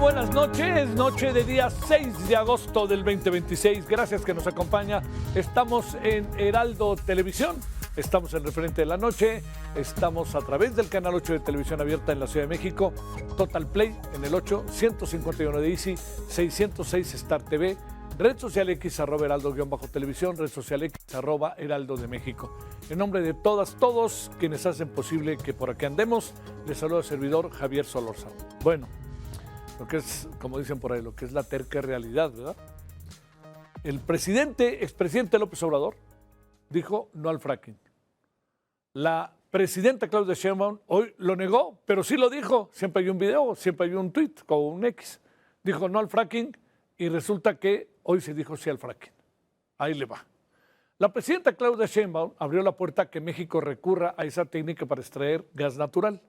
buenas noches, noche de día 6 de agosto del 2026. Gracias que nos acompaña. Estamos en Heraldo Televisión, estamos en Referente de la Noche, estamos a través del canal 8 de Televisión Abierta en la Ciudad de México, Total Play en el 8, 151 de Easy, 606 Star TV, red social X @heraldo_televisión, red social X @heraldo de México. En nombre de todas, todos quienes hacen posible que por aquí andemos, les saluda el servidor Javier Solórzano. Bueno, lo que es, como dicen por ahí, lo que es la terca realidad, ¿verdad? El expresidente López Obrador dijo no al fracking. La presidenta Claudia Sheinbaum hoy lo negó, pero sí lo dijo. Siempre hay un video, siempre hay un tweet con un X. Dijo no al fracking y resulta que hoy se dijo sí al fracking. Ahí le va. La presidenta Claudia Sheinbaum abrió la puerta a que México recurra a esa técnica para extraer gas natural.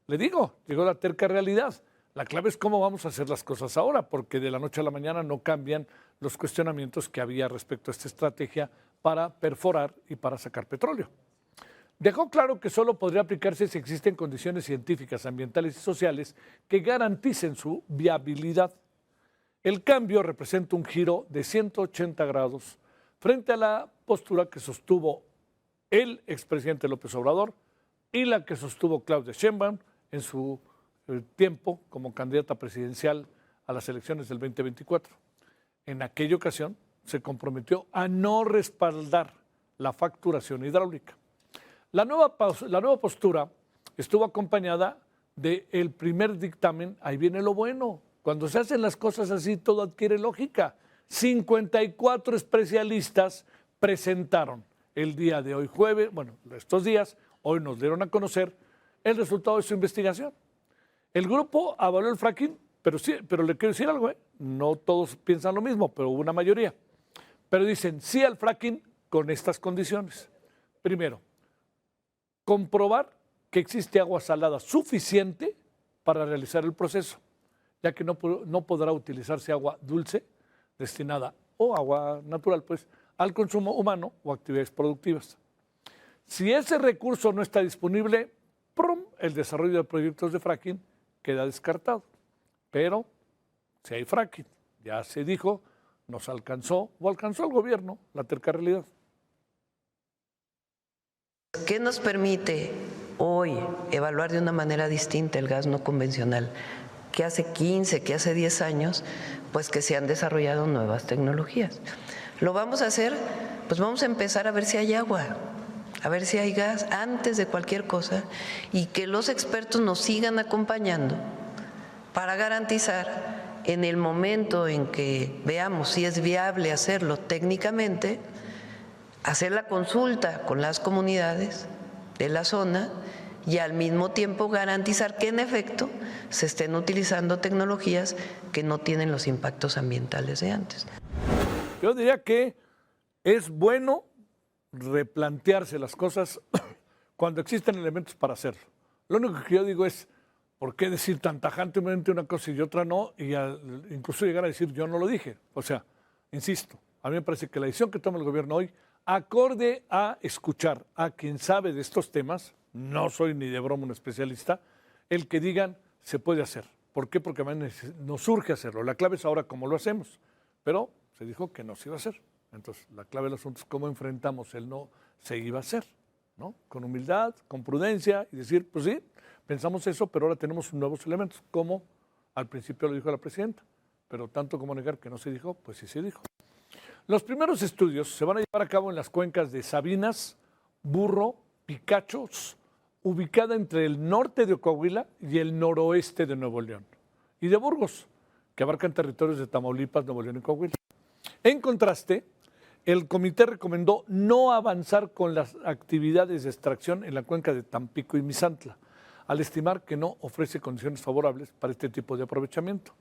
Le digo, llegó la terca realidad. La clave es cómo vamos a hacer las cosas ahora, porque de la noche a la mañana no cambian los cuestionamientos que había respecto a esta estrategia para perforar y para sacar petróleo. Dejó claro que solo podría aplicarse si existen condiciones científicas, ambientales y sociales que garanticen su viabilidad. El cambio representa un giro de 180 grados frente a la postura que sostuvo el expresidente López Obrador y la que sostuvo Claudia Sheinbaum en su tiempo como candidata presidencial a las elecciones del 2024. En aquella ocasión se comprometió a no respaldar la facturación hidráulica. La nueva postura estuvo acompañada del primer dictamen. Ahí viene lo bueno. Cuando se hacen las cosas así, todo adquiere lógica. 54 especialistas presentaron el día de hoy jueves, bueno, estos días, hoy nos dieron a conocer el resultado de su investigación. El grupo avaló el fracking, pero le quiero decir algo, no todos piensan lo mismo, pero hubo una mayoría. Pero dicen sí al fracking con estas condiciones. Primero, comprobar que existe agua salada suficiente para realizar el proceso, ya que no podrá utilizarse agua dulce destinada o agua natural, pues, al consumo humano o actividades productivas. Si ese recurso no está disponible, el desarrollo de proyectos de fracking queda descartado. Pero si hay fracking, ya se dijo, nos alcanzó o alcanzó al gobierno la terca realidad. ¿Qué nos permite hoy evaluar de una manera distinta el gas no convencional? Que hace 15, que hace 10 años, pues que se han desarrollado nuevas tecnologías. ¿Lo vamos a hacer? Pues vamos a empezar a ver si hay agua, a ver si hay gas antes de cualquier cosa y que los expertos nos sigan acompañando para garantizar en el momento en que veamos si es viable hacerlo técnicamente, hacer la consulta con las comunidades de la zona y al mismo tiempo garantizar que en efecto se estén utilizando tecnologías que no tienen los impactos ambientales de antes. Yo diría que es bueno replantearse las cosas cuando existen elementos para hacerlo. Lo único que yo digo es, ¿por qué decir tan tajantemente una cosa y otra no? Y incluso llegar a decir, yo no lo dije. O sea, insisto, a mí me parece que la decisión que toma el gobierno hoy, acorde a escuchar a quien sabe de estos temas, no soy ni de broma un especialista, el que digan se puede hacer. ¿Por qué? Porque nos urge hacerlo. La clave es ahora cómo lo hacemos. Pero se dijo que no se iba a hacer. Entonces, la clave del asunto es cómo enfrentamos el no se iba a hacer, ¿no? Con humildad, con prudencia y decir, pues sí, pensamos eso, pero ahora tenemos nuevos elementos, como al principio lo dijo la presidenta. Pero tanto como negar que no se dijo, pues sí se dijo. Los primeros estudios se van a llevar a cabo en las cuencas de Sabinas, Burro, Picachos, ubicada entre el norte de Coahuila y el noroeste de Nuevo León, y de Burgos, que abarcan territorios de Tamaulipas, Nuevo León y Coahuila. En contraste, el comité recomendó no avanzar con las actividades de extracción en la cuenca de Tampico y Misantla, al estimar que no ofrece condiciones favorables para este tipo de aprovechamiento.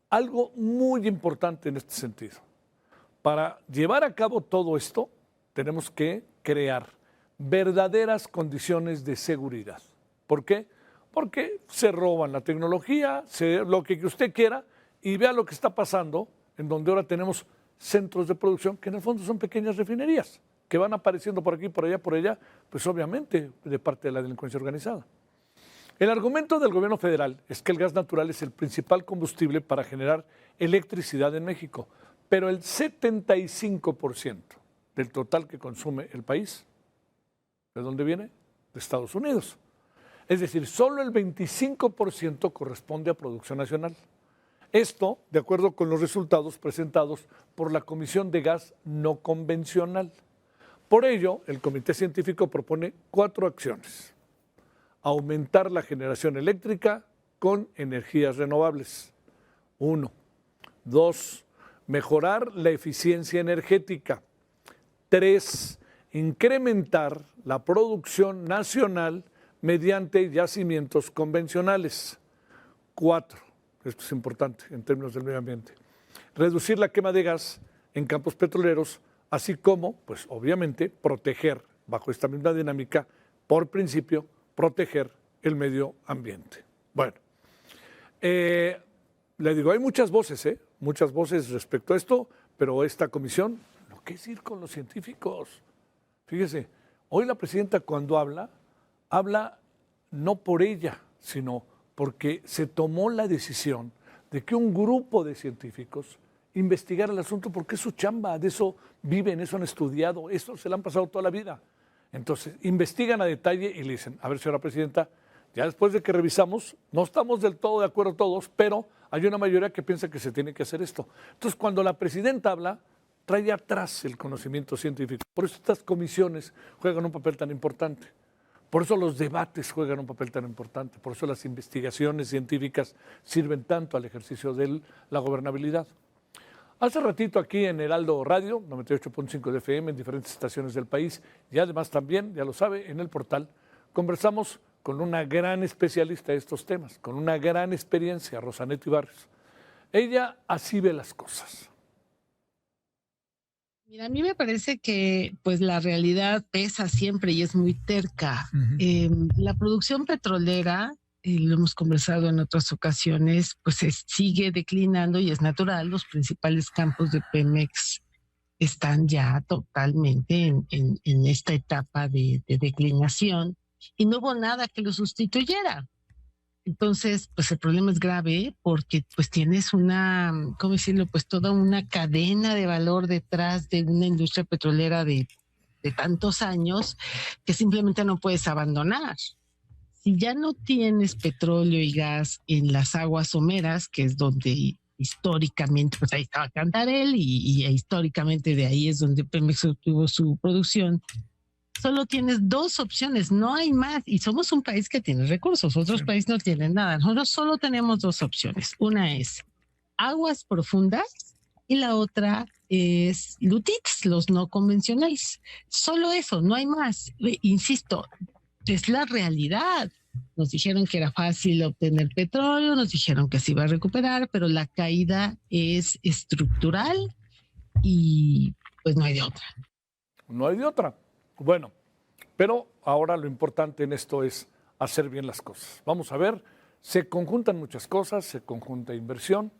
Algo muy importante en este sentido. Para llevar a cabo todo esto, tenemos que crear verdaderas condiciones de seguridad. ¿Por qué? Porque se roban la tecnología, lo que usted quiera, y vea lo que está pasando, en donde ahora tenemos centros de producción que en el fondo son pequeñas refinerías, que van apareciendo por aquí, por allá, pues obviamente de parte de la delincuencia organizada. El argumento del gobierno federal es que el gas natural es el principal combustible para generar electricidad en México, pero el 75% del total que consume el país, ¿de dónde viene? De Estados Unidos. Es decir, solo el 25% corresponde a producción nacional. Esto, de acuerdo con los resultados presentados por la Comisión de Gas No Convencional. Por ello, el Comité Científico propone 4 acciones. Aumentar la generación eléctrica con energías renovables. 1. 2. Mejorar la eficiencia energética. 3. Incrementar la producción nacional mediante yacimientos convencionales. 4. Esto es importante en términos del medio ambiente. Reducir la quema de gas en campos petroleros, así como, pues obviamente, proteger, bajo esta misma dinámica, por principio, proteger el medio ambiente. Bueno, le digo, hay muchas voces respecto a esto, pero esta comisión, lo que es ir con los científicos. Fíjese, hoy la presidenta cuando habla no por ella, sino porque se tomó la decisión de que un grupo de científicos investigara el asunto porque es su chamba, de eso viven, eso han estudiado, eso se le han pasado toda la vida. Entonces, investigan a detalle y le dicen, a ver, señora presidenta, ya después de que revisamos, no estamos del todo de acuerdo todos, pero hay una mayoría que piensa que se tiene que hacer esto. Entonces, cuando la presidenta habla, trae atrás el conocimiento científico. Por eso estas comisiones juegan un papel tan importante. Por eso los debates juegan un papel tan importante. Por eso las investigaciones científicas sirven tanto al ejercicio de la gobernabilidad. Hace ratito aquí en Heraldo Radio, 98.5 de FM, en diferentes estaciones del país, y además también, ya lo sabe, en el portal, conversamos con una gran especialista de estos temas, con una gran experiencia, Rosanet Ibarres. Ella así ve las cosas. Mira, a mí me parece que pues la realidad pesa siempre y es muy terca. La producción petrolera, lo hemos conversado en otras ocasiones, pues sigue declinando y es natural. Los principales campos de Pemex están ya totalmente en esta etapa de declinación y no hubo nada que lo sustituyera. Entonces, pues el problema es grave porque pues tienes una, ¿cómo decirlo? Pues toda una cadena de valor detrás de una industria petrolera de tantos años que simplemente no puedes abandonar. Si ya no tienes petróleo y gas en las aguas someras, que es donde históricamente, pues ahí estaba Cantarell y históricamente de ahí es donde Pemex obtuvo su producción, solo tienes 2 opciones, no hay más. Y somos un país que tiene recursos, otros países no tienen nada. Nosotros solo tenemos 2 opciones. Una es aguas profundas y la otra es lutites, los no convencionales. Solo eso, no hay más. Insisto, es la realidad. Nos dijeron que era fácil obtener petróleo, nos dijeron que se iba a recuperar, pero la caída es estructural y pues no hay de otra. No hay de otra. Bueno, pero ahora lo importante en esto es hacer bien las cosas. Vamos a ver, se conjuntan muchas cosas, se conjunta inversión,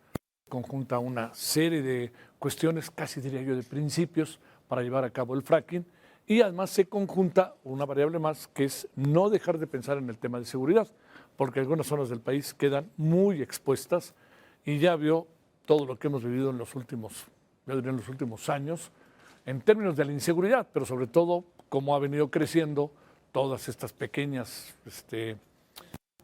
se conjunta una serie de cuestiones, casi diría yo, de principios para llevar a cabo el fracking y además se conjunta una variable más que es no dejar de pensar en el tema de seguridad, porque algunas zonas del país quedan muy expuestas y ya vio todo lo que hemos vivido en los últimos, yo diría en los últimos años, en términos de la inseguridad, pero sobre todo cómo ha venido creciendo todas estas pequeñas,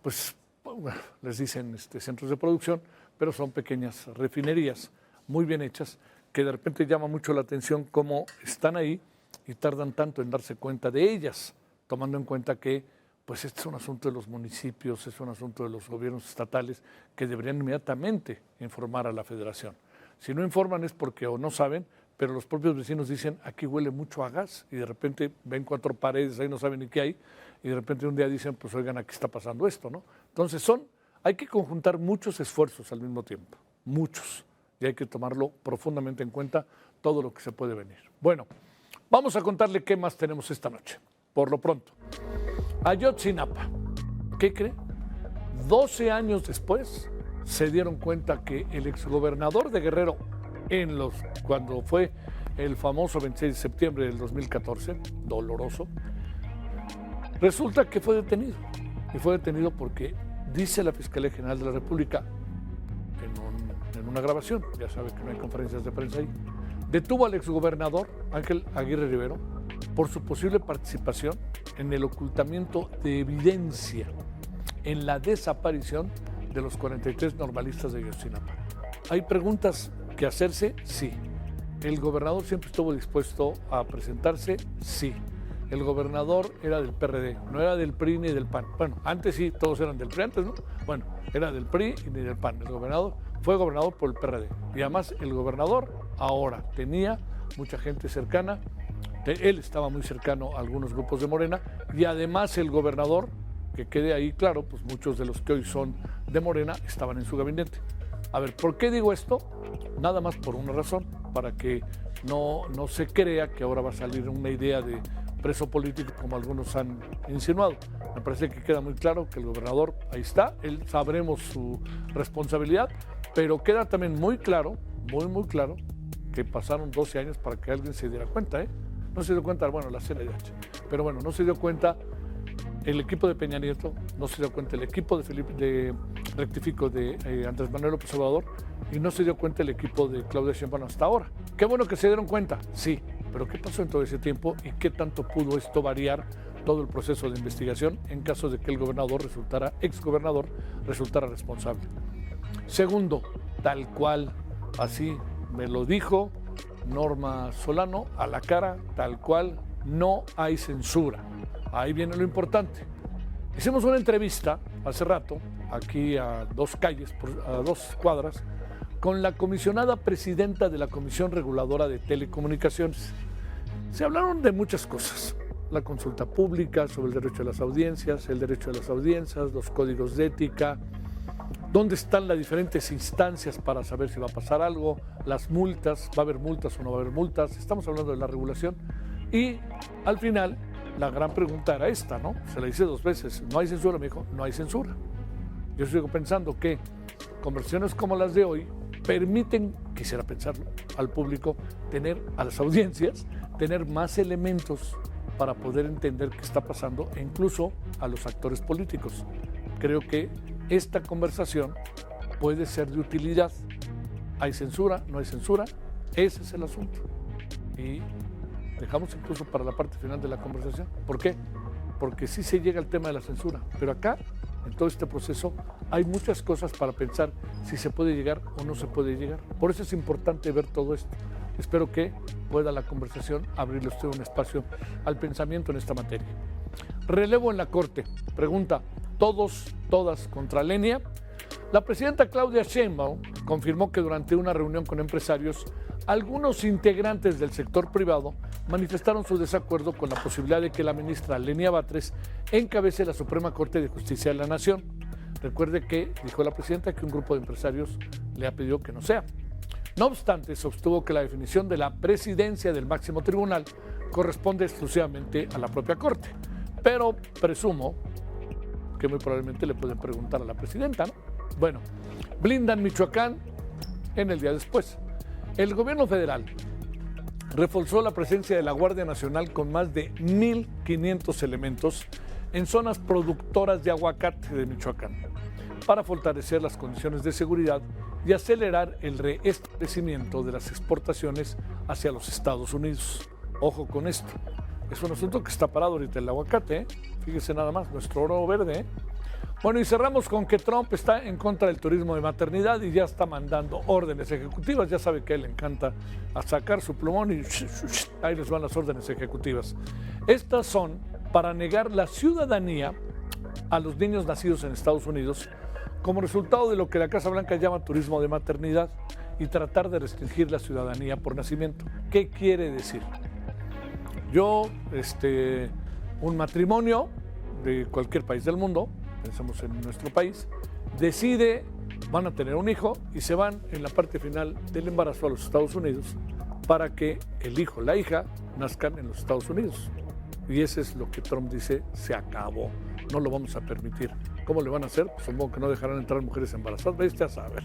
pues bueno, les dicen centros de producción, pero son pequeñas refinerías muy bien hechas que de repente llama mucho la atención cómo están ahí y tardan tanto en darse cuenta de ellas, tomando en cuenta que pues este es un asunto de los municipios, es un asunto de los gobiernos estatales que deberían inmediatamente informar a la federación. Si no informan es porque o no saben, pero los propios vecinos dicen, aquí huele mucho a gas, y de repente ven 4 paredes, ahí no saben ni qué hay, y de repente un día dicen, pues oigan, aquí está pasando esto, ¿no? Entonces hay que conjuntar muchos esfuerzos al mismo tiempo, muchos, y hay que tomarlo profundamente en cuenta todo lo que se puede venir. Bueno, vamos a contarle qué más tenemos esta noche, por lo pronto. Ayotzinapa, ¿qué cree? 12 años después se dieron cuenta que el exgobernador de Guerrero, cuando fue el famoso 26 de septiembre del 2014, doloroso, resulta que fue detenido. y fue detenido porque dice la Fiscalía General de la República en una grabación, ya sabe que no hay conferencias de prensa ahí, detuvo al exgobernador Ángel Aguirre Rivero por su posible participación en el ocultamiento de evidencia en la desaparición de los 43 normalistas de Ayotzinapa. ¿Hay preguntas que hacerse? Sí. ¿El gobernador siempre estuvo dispuesto a presentarse? Sí. El gobernador era del PRD, no era del PRI ni del PAN. Bueno, antes sí, todos eran del PRI, antes no. Bueno, era del PRI y ni del PAN. El gobernador fue gobernador por el PRD. Y además el gobernador ahora tenía mucha gente cercana. Él estaba muy cercano a algunos grupos de Morena. Y además el gobernador, que quede ahí claro, pues muchos de los que hoy son de Morena estaban en su gabinete. A ver, ¿por qué digo esto? Nada más por una razón, para que no se crea que ahora va a salir una idea de preso político como algunos han insinuado. Me parece que queda muy claro que el gobernador ahí está, él sabremos su responsabilidad, pero queda también muy claro, muy claro, que pasaron 12 años para que alguien se diera cuenta, ¿eh? No se dio cuenta, bueno, la CNDH, pero bueno, no se dio cuenta el equipo de Peña Nieto, no se dio cuenta el equipo de Andrés Manuel López Obrador, y no se dio cuenta el equipo de Claudia Sheinbaum hasta ahora. Qué bueno que se dieron cuenta, sí, pero ¿qué pasó en todo ese tiempo y qué tanto pudo esto variar todo el proceso de investigación en caso de que el exgobernador resultara responsable? Segundo, tal cual, así me lo dijo Norma Solano, a la cara, tal cual, no hay censura. Ahí viene lo importante. Hicimos una entrevista hace rato, aquí a 2 calles, a 2 cuadras, con la comisionada presidenta de la Comisión Reguladora de Telecomunicaciones. Se hablaron de muchas cosas. La consulta pública sobre el derecho a las audiencias, el derecho a las audiencias, los códigos de ética, dónde están las diferentes instancias para saber si va a pasar algo, las multas, va a haber multas o no va a haber multas. Estamos hablando de la regulación. Y al final, la gran pregunta era esta, ¿no? Se la hice 2 veces. ¿No hay censura? Me dijo, no hay censura. Yo sigo pensando que conversaciones como las de hoy permiten, quisiera pensarlo, al público tener, a las audiencias, tener más elementos para poder entender qué está pasando e incluso a los actores políticos. Creo que esta conversación puede ser de utilidad. ¿Hay censura? ¿No hay censura? Ese es el asunto. Y dejamos incluso para la parte final de la conversación. ¿Por qué? Porque sí se llega al tema de la censura, pero acá, en todo este proceso, hay muchas cosas para pensar si se puede llegar o no se puede llegar. Por eso es importante ver todo esto. Espero que pueda la conversación abrirle usted un espacio al pensamiento en esta materia. Relevo en la Corte. Pregunta, ¿todas contra Lenia? La presidenta Claudia Sheinbaum confirmó que durante una reunión con empresarios, algunos integrantes del sector privado manifestaron su desacuerdo con la posibilidad de que la ministra Lenia Batres encabece la Suprema Corte de Justicia de la Nación. Recuerde que dijo la presidenta que un grupo de empresarios le ha pedido que no sea. No obstante, sostuvo que la definición de la presidencia del máximo tribunal corresponde exclusivamente a la propia Corte. Pero presumo que muy probablemente le pueden preguntar a la presidenta, ¿no? Bueno, blindan Michoacán en el día después. El gobierno federal reforzó la presencia de la Guardia Nacional con más de 1,500 elementos en zonas productoras de aguacate de Michoacán para fortalecer las condiciones de seguridad y acelerar el restablecimiento de las exportaciones hacia los Estados Unidos. Ojo con esto. Es un asunto que está parado ahorita el aguacate, ¿eh? Fíjese nada más, nuestro oro verde, ¿eh? Bueno, y cerramos con que Trump está en contra del turismo de maternidad y ya está mandando órdenes ejecutivas. Ya sabe que a él le encanta sacar su plumón y ahí les van las órdenes ejecutivas. Estas son para negar la ciudadanía a los niños nacidos en Estados Unidos como resultado de lo que la Casa Blanca llama turismo de maternidad y tratar de restringir la ciudadanía por nacimiento. ¿Qué quiere decir? Un matrimonio de cualquier país del mundo, pensamos en nuestro país, decide, van a tener un hijo y se van en la parte final del embarazo a los Estados Unidos para que el hijo, la hija, nazcan en los Estados Unidos. Y eso es lo que Trump dice, se acabó, no lo vamos a permitir. ¿Cómo le van a hacer? Pues supongo que no dejarán entrar mujeres embarazadas, vete a saber.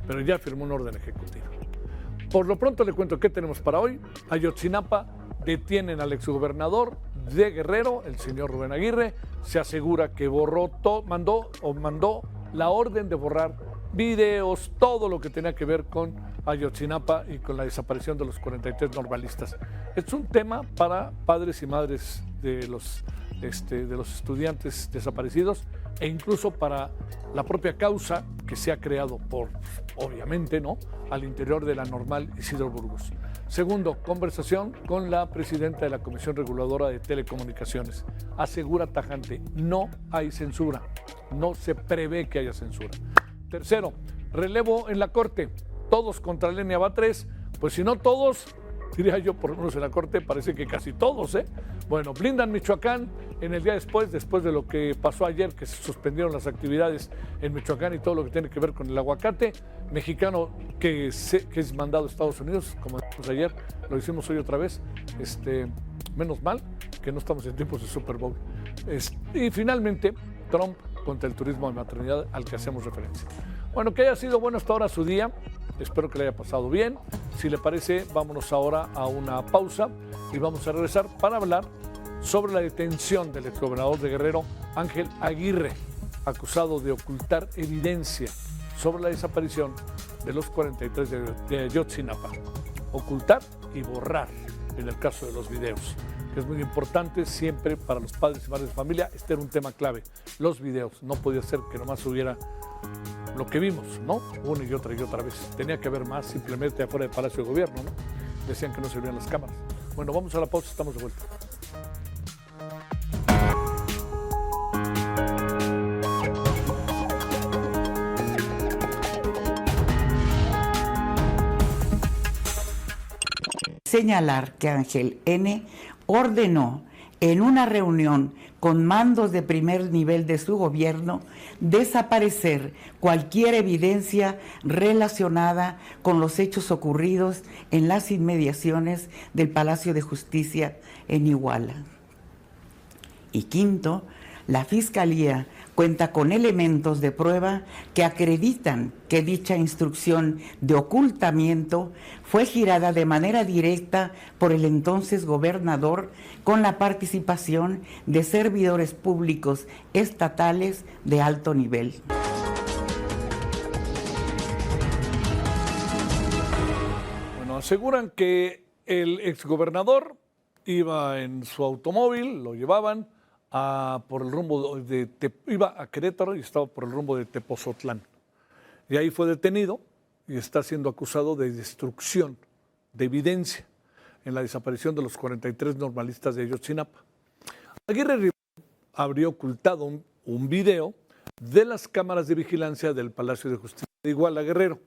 Pero ya firmó un orden ejecutivo. Por lo pronto le cuento qué tenemos para hoy. Ayotzinapa, detienen al exgobernador de Guerrero, el señor Rubén Aguirre, se asegura que mandó la orden de borrar videos, todo lo que tenía que ver con Ayotzinapa y con la desaparición de los 43 normalistas. Es un tema para padres y madres de los estudiantes desaparecidos e incluso para la propia causa que se ha creado obviamente, ¿no?, al interior de la Normal Isidro Burgos. Segundo, conversación con la presidenta de la Comisión Reguladora de Telecomunicaciones. Asegura tajante, no hay censura, no se prevé que haya censura. Tercero, relevo en la Corte, todos contra Lenia Batres, pues si no todos, diría yo, por lo menos en la Corte parece que casi todos, ¿eh? Bueno, blindan Michoacán en el día después de lo que pasó ayer, que se suspendieron las actividades en Michoacán y todo lo que tiene que ver con el aguacate mexicano que es mandado a Estados Unidos, como dijimos ayer, lo hicimos hoy otra vez, menos mal que no estamos en tiempos de Super Bowl. Y finalmente, Trump contra el turismo de maternidad al que hacemos referencia. Bueno, que haya sido bueno hasta ahora su día, espero que le haya pasado bien. Si le parece, vámonos ahora a una pausa y vamos a regresar para hablar sobre la detención del exgobernador de Guerrero, Ángel Aguirre, acusado de ocultar evidencia sobre la desaparición de los 43 de Ayotzinapa. Ocultar y borrar en el caso de los videos, que es muy importante siempre para los padres y madres de familia. Este era un tema clave, los videos. No podía ser que nomás hubiera lo que vimos, ¿no? Una y otra vez. Tenía que haber más simplemente afuera del Palacio de Gobierno, ¿no? Decían que no servían las cámaras. Bueno, vamos a la pausa, estamos de vuelta. Señalar que Ángel N. ordenó en una reunión con mandos de primer nivel de su gobierno desaparecer cualquier evidencia relacionada con los hechos ocurridos en las inmediaciones del Palacio de Justicia en Iguala. Y quinto, la Fiscalía cuenta con elementos de prueba que acreditan que dicha instrucción de ocultamiento fue girada de manera directa por el entonces gobernador con la participación de servidores públicos estatales de alto nivel. Bueno, aseguran que el exgobernador iba en su automóvil, lo llevaban por el rumbo iba a Querétaro y estaba por el rumbo de Tepozotlán. Y ahí fue detenido y está siendo acusado de destrucción de evidencia en la desaparición de los 43 normalistas de Ayotzinapa. Aguirre Rivera habría ocultado un video de las cámaras de vigilancia del Palacio de Justicia de Iguala, Guerrero,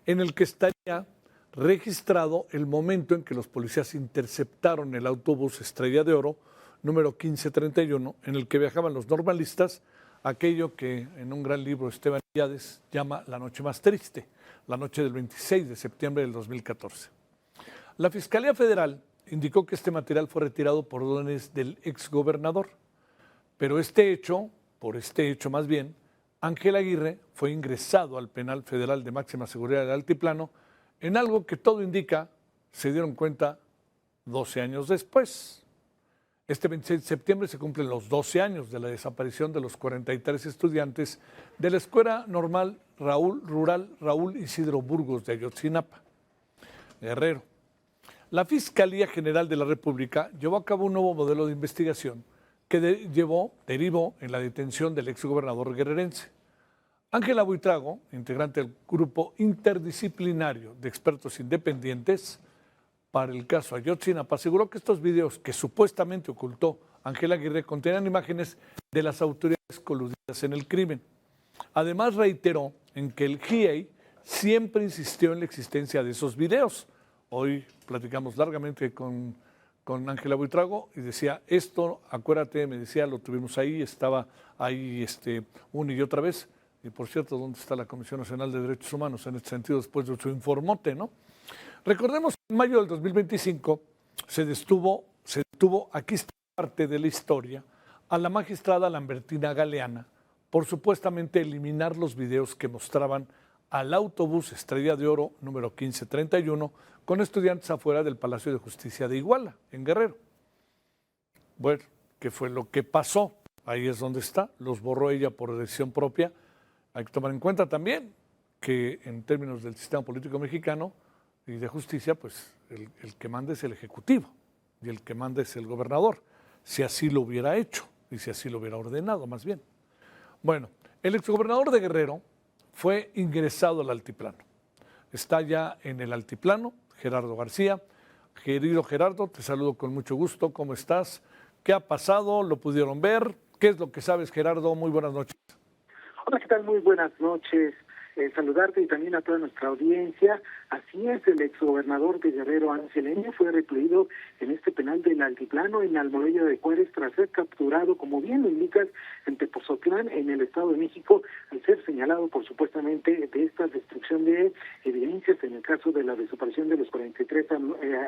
en el que estaría registrado el momento en que los policías interceptaron el autobús Estrella de Oro número 1531, en el que viajaban los normalistas, aquello que en un gran libro Esteban Illades llama la noche más triste, la noche del 26 de septiembre del 2014. La Fiscalía Federal indicó que este material fue retirado por órdenes del exgobernador, pero por este hecho más bien, Ángel Aguirre fue ingresado al penal federal de máxima seguridad del Altiplano, en algo que todo indica se dieron cuenta 12 años después. Este 26 de septiembre se cumplen los 12 años de la desaparición de los 43 estudiantes de la Escuela Normal Raúl Isidro Burgos de Ayotzinapa, Guerrero. La Fiscalía General de la República llevó a cabo un nuevo modelo de investigación que derivó en la detención del exgobernador guerrerense. Ángela Buitrago, integrante del grupo interdisciplinario de expertos independientes para el caso Ayotzinapa, aseguró que estos videos que supuestamente ocultó Ángel Aguirre contenían imágenes de las autoridades coludidas en el crimen. Además, reiteró en que el GIEI siempre insistió en la existencia de esos videos. Hoy platicamos largamente con Ángela Buitrago y decía, esto, acuérdate, me decía, lo tuvimos ahí, estaba ahí una y otra vez. Y por cierto, ¿dónde está la Comisión Nacional de Derechos Humanos en este sentido después de su informote, no? Recordemos que en mayo del 2025 se detuvo, aquí está parte de la historia, a la magistrada Lambertina Galeana por supuestamente eliminar los videos que mostraban al autobús Estrella de Oro número 1531 con estudiantes afuera del Palacio de Justicia de Iguala, en Guerrero. Bueno, ¿qué fue lo que pasó? ahí es donde está, los borró ella por decisión propia. Hay que tomar en cuenta también que en términos del sistema político mexicano y de justicia, pues el que manda es el Ejecutivo y el que manda es el gobernador, si así lo hubiera hecho y si así lo hubiera ordenado más bien. Bueno, el exgobernador de Guerrero fue ingresado al altiplano. Está ya en el altiplano, Gerardo García. Querido Gerardo, te saludo con mucho gusto. ¿Cómo estás? ¿Qué ha pasado? ¿Lo pudieron ver? ¿Qué es lo que sabes, Gerardo? Muy buenas noches. Hola, ¿qué tal? Muy buenas noches. Saludarte y también a toda nuestra audiencia. Así es, el exgobernador de Guerrero, Ángel N., fue recluido en este penal del Altiplano, en Almoloya de Juárez, tras ser capturado, como bien lo indicas, en Tepozotlán, en el Estado de México, al ser señalado por supuestamente de esta destrucción de evidencias en el caso de la desaparición de los 43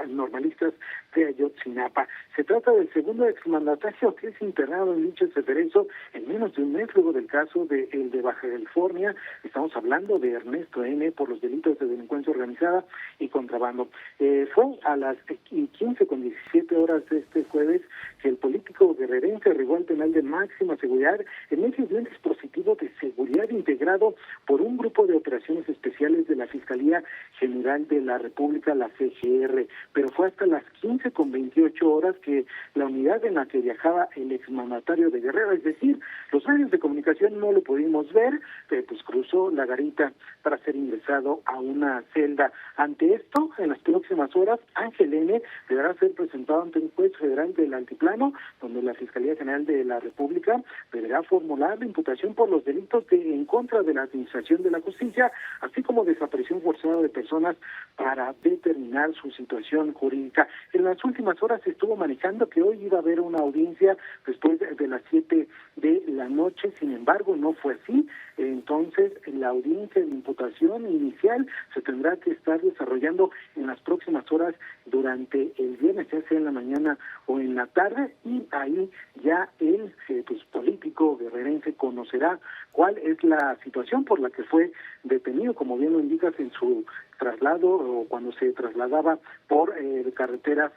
normalistas de Ayotzinapa. Se trata del segundo exmandatario que es internado en dicho cerezo en menos de un mes luego del caso de el de Baja California. Estamos hablando de Ernesto N. por los delitos de delincuencia organizada y contrabando. Fue a las 15:17 de este jueves que el político guerrerense arribó al penal de máxima seguridad en medio de un dispositivo de seguridad integrado por un grupo de operaciones especiales de la Fiscalía General de la República, la FGR. Pero fue hasta las 15:28 que la unidad en la que viajaba el exmandatario de Guerrero, es decir, los medios de comunicación no lo pudimos ver, pues cruzó la garita para ser ingresado a una celda. Ante esto, en las próximas horas, Ángel N. deberá ser presentado ante un juez federal del Altiplano, donde la Fiscalía General de la República deberá formular la imputación por los delitos en contra de la Administración de la Justicia, así como desaparición forzada de personas para determinar su situación jurídica. En las últimas horas se estuvo manejando que hoy iba a haber una audiencia después de las 7 de la noche, sin embargo, no fue así. Entonces, la audiencia de imputación inicial se tendrá que estar desarrollando en las próximas horas durante el viernes, ya sea en la mañana o en la tarde, y ahí ya el político guerrerense conocerá cuál es la situación por la que fue detenido, como bien lo indicas, en su traslado o cuando se trasladaba por carreteras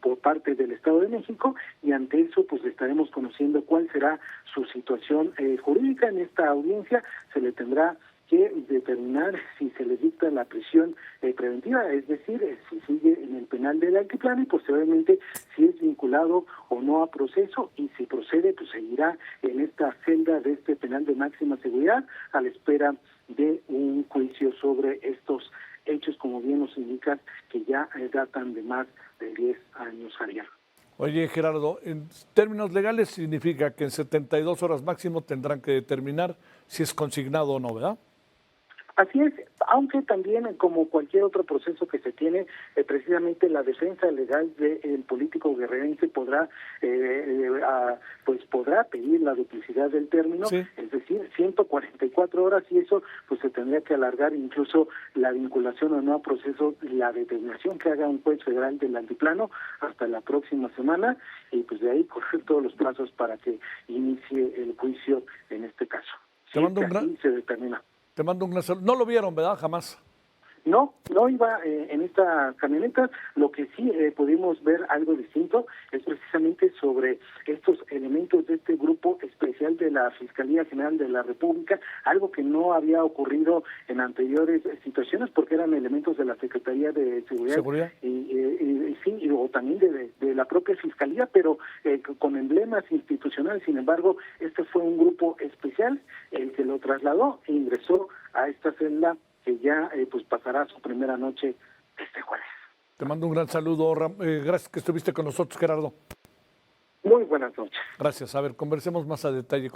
por parte del Estado de México, y ante eso pues estaremos conociendo cuál será su situación jurídica. En esta audiencia se le tendrá que determinar si se le dicta la prisión preventiva, es decir, si sigue en el penal del Altiplano y posteriormente si es vinculado o no a proceso, y si procede, pues seguirá en esta celda de este penal de máxima seguridad a la espera de un juicio sobre estos hechos, como bien nos indicas, que ya datan de más de 10 años, Javier. Oye, Gerardo, en términos legales significa que en 72 horas máximo tendrán que determinar si es consignado o no, ¿verdad? Así es, aunque también como cualquier otro proceso que se tiene, precisamente la defensa legal del político guerrerense podrá pedir la duplicidad del término, sí. Es decir, 144 horas, y eso pues se tendría que alargar incluso la vinculación o no a proceso, la determinación que haga un juez federal del Altiplano hasta la próxima semana, y pues de ahí correr todos los plazos para que inicie el juicio en este caso. Se determina. Te mando un gran saludo. No lo vieron, ¿verdad? Jamás. No iba en esta camioneta. Lo que sí pudimos ver algo distinto es precisamente sobre estos elementos de este grupo especial de la Fiscalía General de la República, algo que no había ocurrido en anteriores situaciones porque eran elementos de la Secretaría de Seguridad. Y o también de la propia Fiscalía, pero con emblemas institucionales. Sin embargo, este fue un grupo especial el que lo trasladó e ingresó a esta celda que ya pues pasará su primera noche este jueves. Te mando un gran saludo. Gracias que estuviste con nosotros, Gerardo. Muy buenas noches. Gracias. A ver, conversemos más a detalle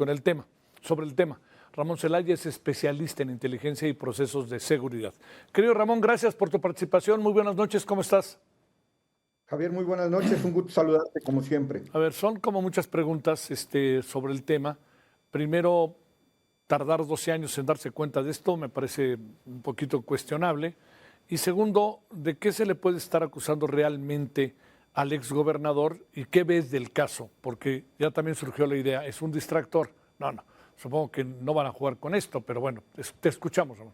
sobre el tema. Ramón Celaya es especialista en inteligencia y procesos de seguridad. Querido Ramón, gracias por tu participación. Muy buenas noches. ¿Cómo estás? Javier, muy buenas noches. Un gusto saludarte como siempre. A ver, son como muchas preguntas sobre el tema. Primero, tardar 12 años en darse cuenta de esto me parece un poquito cuestionable. Y segundo, ¿de qué se le puede estar acusando realmente al exgobernador y qué ves del caso? Porque ya también surgió la idea, ¿es un distractor? No, supongo que no van a jugar con esto, pero bueno, te escuchamos, Ramón.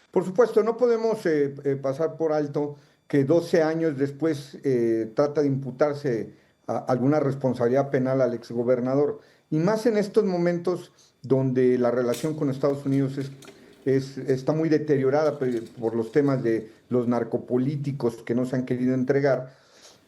Por supuesto, no podemos pasar por alto que 12 años después trata de imputarse alguna responsabilidad penal al exgobernador. Y más en estos momentos donde la relación con Estados Unidos está muy deteriorada por los temas de los narcopolíticos que no se han querido entregar.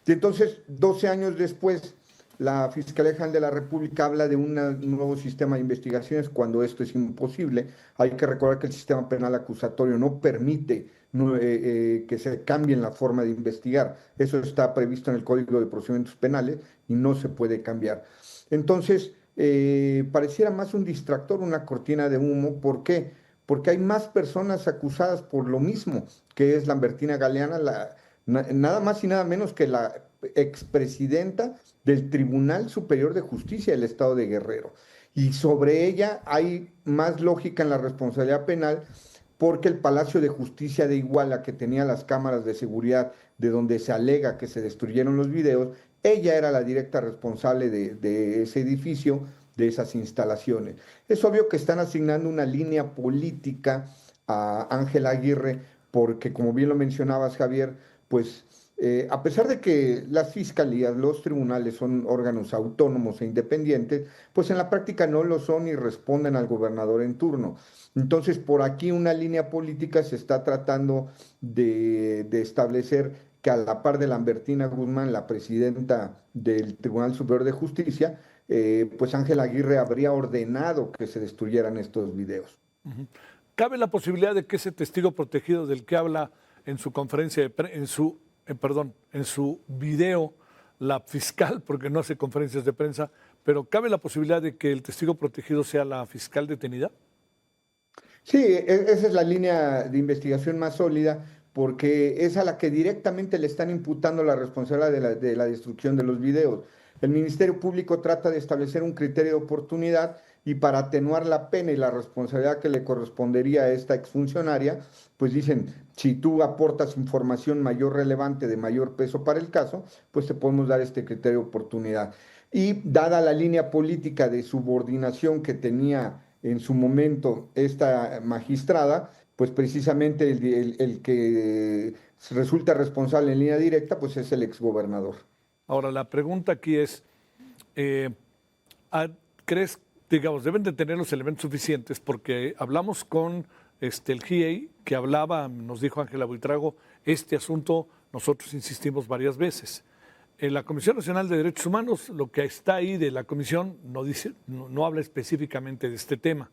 Y entonces, 12 años después, la Fiscalía General de la República habla de un nuevo sistema de investigaciones cuando esto es imposible. Hay que recordar que el sistema penal acusatorio no permite que se cambie la forma de investigar. Eso está previsto en el Código de Procedimientos Penales y no se puede cambiar. Entonces, pareciera más un distractor, una cortina de humo. ¿Por qué? Porque hay más personas acusadas por lo mismo, que es Lambertina Galeana, nada más y nada menos que la expresidenta del Tribunal Superior de Justicia del Estado de Guerrero. Y sobre ella hay más lógica en la responsabilidad penal porque el Palacio de Justicia de Iguala, que tenía las cámaras de seguridad de donde se alega que se destruyeron los videos, ella era la directa responsable de ese edificio, de esas instalaciones. Es obvio que están asignando una línea política a Ángela Aguirre porque, como bien lo mencionabas, Javier, pues a pesar de que las fiscalías, los tribunales son órganos autónomos e independientes, pues en la práctica no lo son y responden al gobernador en turno. Entonces, por aquí una línea política se está tratando de establecer que a la par de Lambertina Guzmán, la presidenta del Tribunal Superior de Justicia, pues Ángela Aguirre habría ordenado que se destruyeran estos videos. ¿Cabe la posibilidad de que ese testigo protegido del que habla en su conferencia en su video, la fiscal, porque no hace conferencias de prensa, pero cabe la posibilidad de que el testigo protegido sea la fiscal detenida? Sí, esa es la línea de investigación más sólida, porque es a la que directamente le están imputando la responsabilidad de la destrucción de los videos. El Ministerio Público trata de establecer un criterio de oportunidad y para atenuar la pena y la responsabilidad que le correspondería a esta exfuncionaria, pues dicen, si tú aportas información mayor relevante, de mayor peso para el caso, pues te podemos dar este criterio de oportunidad. Y dada la línea política de subordinación que tenía en su momento esta magistrada, pues precisamente el que resulta responsable en línea directa, pues es el exgobernador. Ahora, la pregunta aquí es, ¿crees, digamos, deben de tener los elementos suficientes? Porque hablamos con el GIEI, que hablaba, nos dijo Ángela Buitrago, este asunto nosotros insistimos varias veces. En la Comisión Nacional de Derechos Humanos, lo que está ahí de la comisión no habla específicamente de este tema.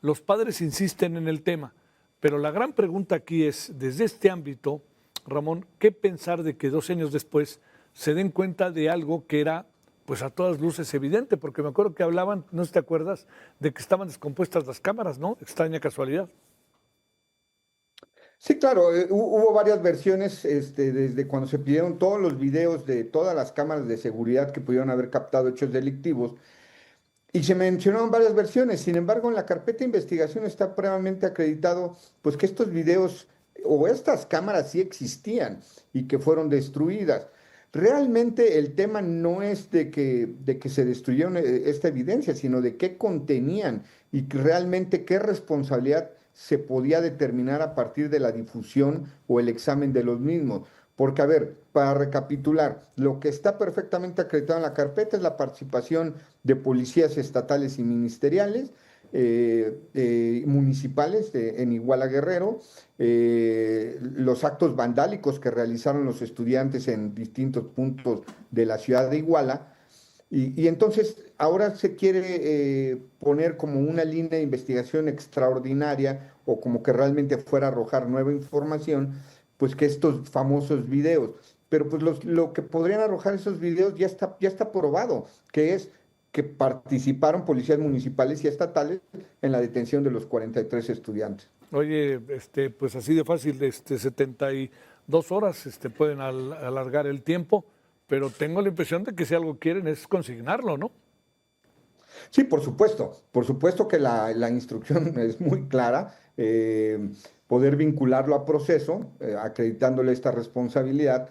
Los padres insisten en el tema, pero la gran pregunta aquí es, desde este ámbito, Ramón, ¿qué pensar de que 2 años después se den cuenta de algo que era, pues a todas luces, evidente? Porque me acuerdo que hablaban, no sé si te acuerdas, de que estaban descompuestas las cámaras, ¿no? Extraña casualidad. Sí, claro, hubo varias versiones desde cuando se pidieron todos los videos de todas las cámaras de seguridad que pudieron haber captado hechos delictivos y se mencionaron varias versiones. Sin embargo, en la carpeta de investigación está previamente acreditado pues que estos videos o estas cámaras sí existían y que fueron destruidas. Realmente el tema no es de que se destruyeron esta evidencia, sino de qué contenían y realmente qué responsabilidad se podía determinar a partir de la difusión o el examen de los mismos. Porque, a ver, para recapitular, lo que está perfectamente acreditado en la carpeta es la participación de policías estatales y ministeriales, municipales en Iguala Guerrero, los actos vandálicos que realizaron los estudiantes en distintos puntos de la ciudad de Iguala. Y entonces ahora se quiere poner como una línea de investigación extraordinaria o como que realmente fuera a arrojar nueva información, pues que estos famosos videos. Pero pues lo que podrían arrojar esos videos ya está probado, que es que participaron policías municipales y estatales en la detención de los 43 estudiantes. Oye, pues así de fácil, 72 horas pueden alargar el tiempo, pero tengo la impresión de que si algo quieren es consignarlo, ¿no? Sí, por supuesto que la instrucción es muy clara, poder vincularlo a proceso, acreditándole esta responsabilidad,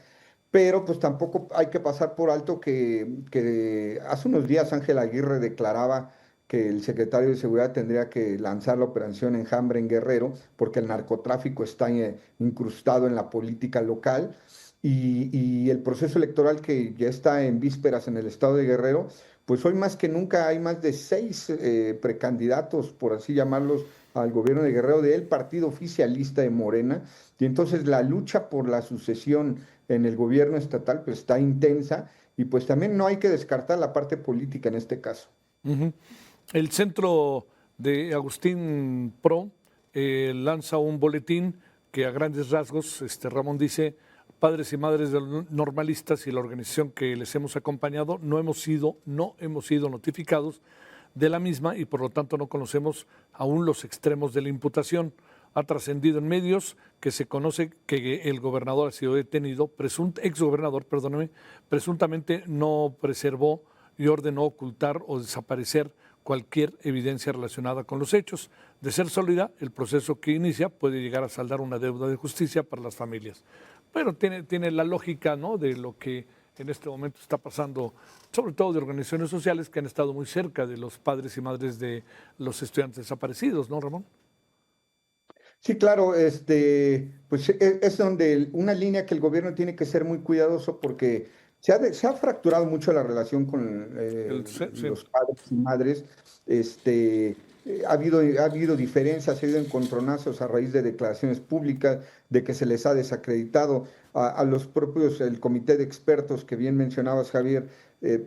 pero pues tampoco hay que pasar por alto que hace unos días Ángela Aguirre declaraba que el secretario de Seguridad tendría que lanzar la operación Enjambre en Guerrero, porque el narcotráfico está incrustado en la política local. y el proceso electoral que ya está en vísperas en el estado de Guerrero, pues hoy más que nunca hay más de 6 precandidatos, por así llamarlos, al gobierno de Guerrero del partido oficialista de Morena, y entonces la lucha por la sucesión en el gobierno estatal pues está intensa, y pues también no hay que descartar la parte política en este caso. El centro de Agustín Pro lanza un boletín que a grandes rasgos, Ramón dice: padres y madres de los normalistas y la organización que les hemos acompañado no hemos sido notificados de la misma y por lo tanto no conocemos aún los extremos de la imputación. Ha trascendido en medios que se conoce que el gobernador ha sido detenido, exgobernador, perdóneme, presuntamente no preservó y ordenó ocultar o desaparecer cualquier evidencia relacionada con los hechos. De ser sólida, el proceso que inicia puede llegar a saldar una deuda de justicia para las familias. Pero tiene la lógica, ¿no?, de lo que en este momento está pasando, sobre todo de organizaciones sociales que han estado muy cerca de los padres y madres de los estudiantes desaparecidos, ¿no, Ramón? Sí, claro, pues es donde una línea que el gobierno tiene que ser muy cuidadoso porque se ha fracturado mucho la relación con los padres y madres. Ha habido diferencias, ha habido encontronazos a raíz de declaraciones públicas, de que se les ha desacreditado a los propios, el comité de expertos que bien mencionabas, Javier,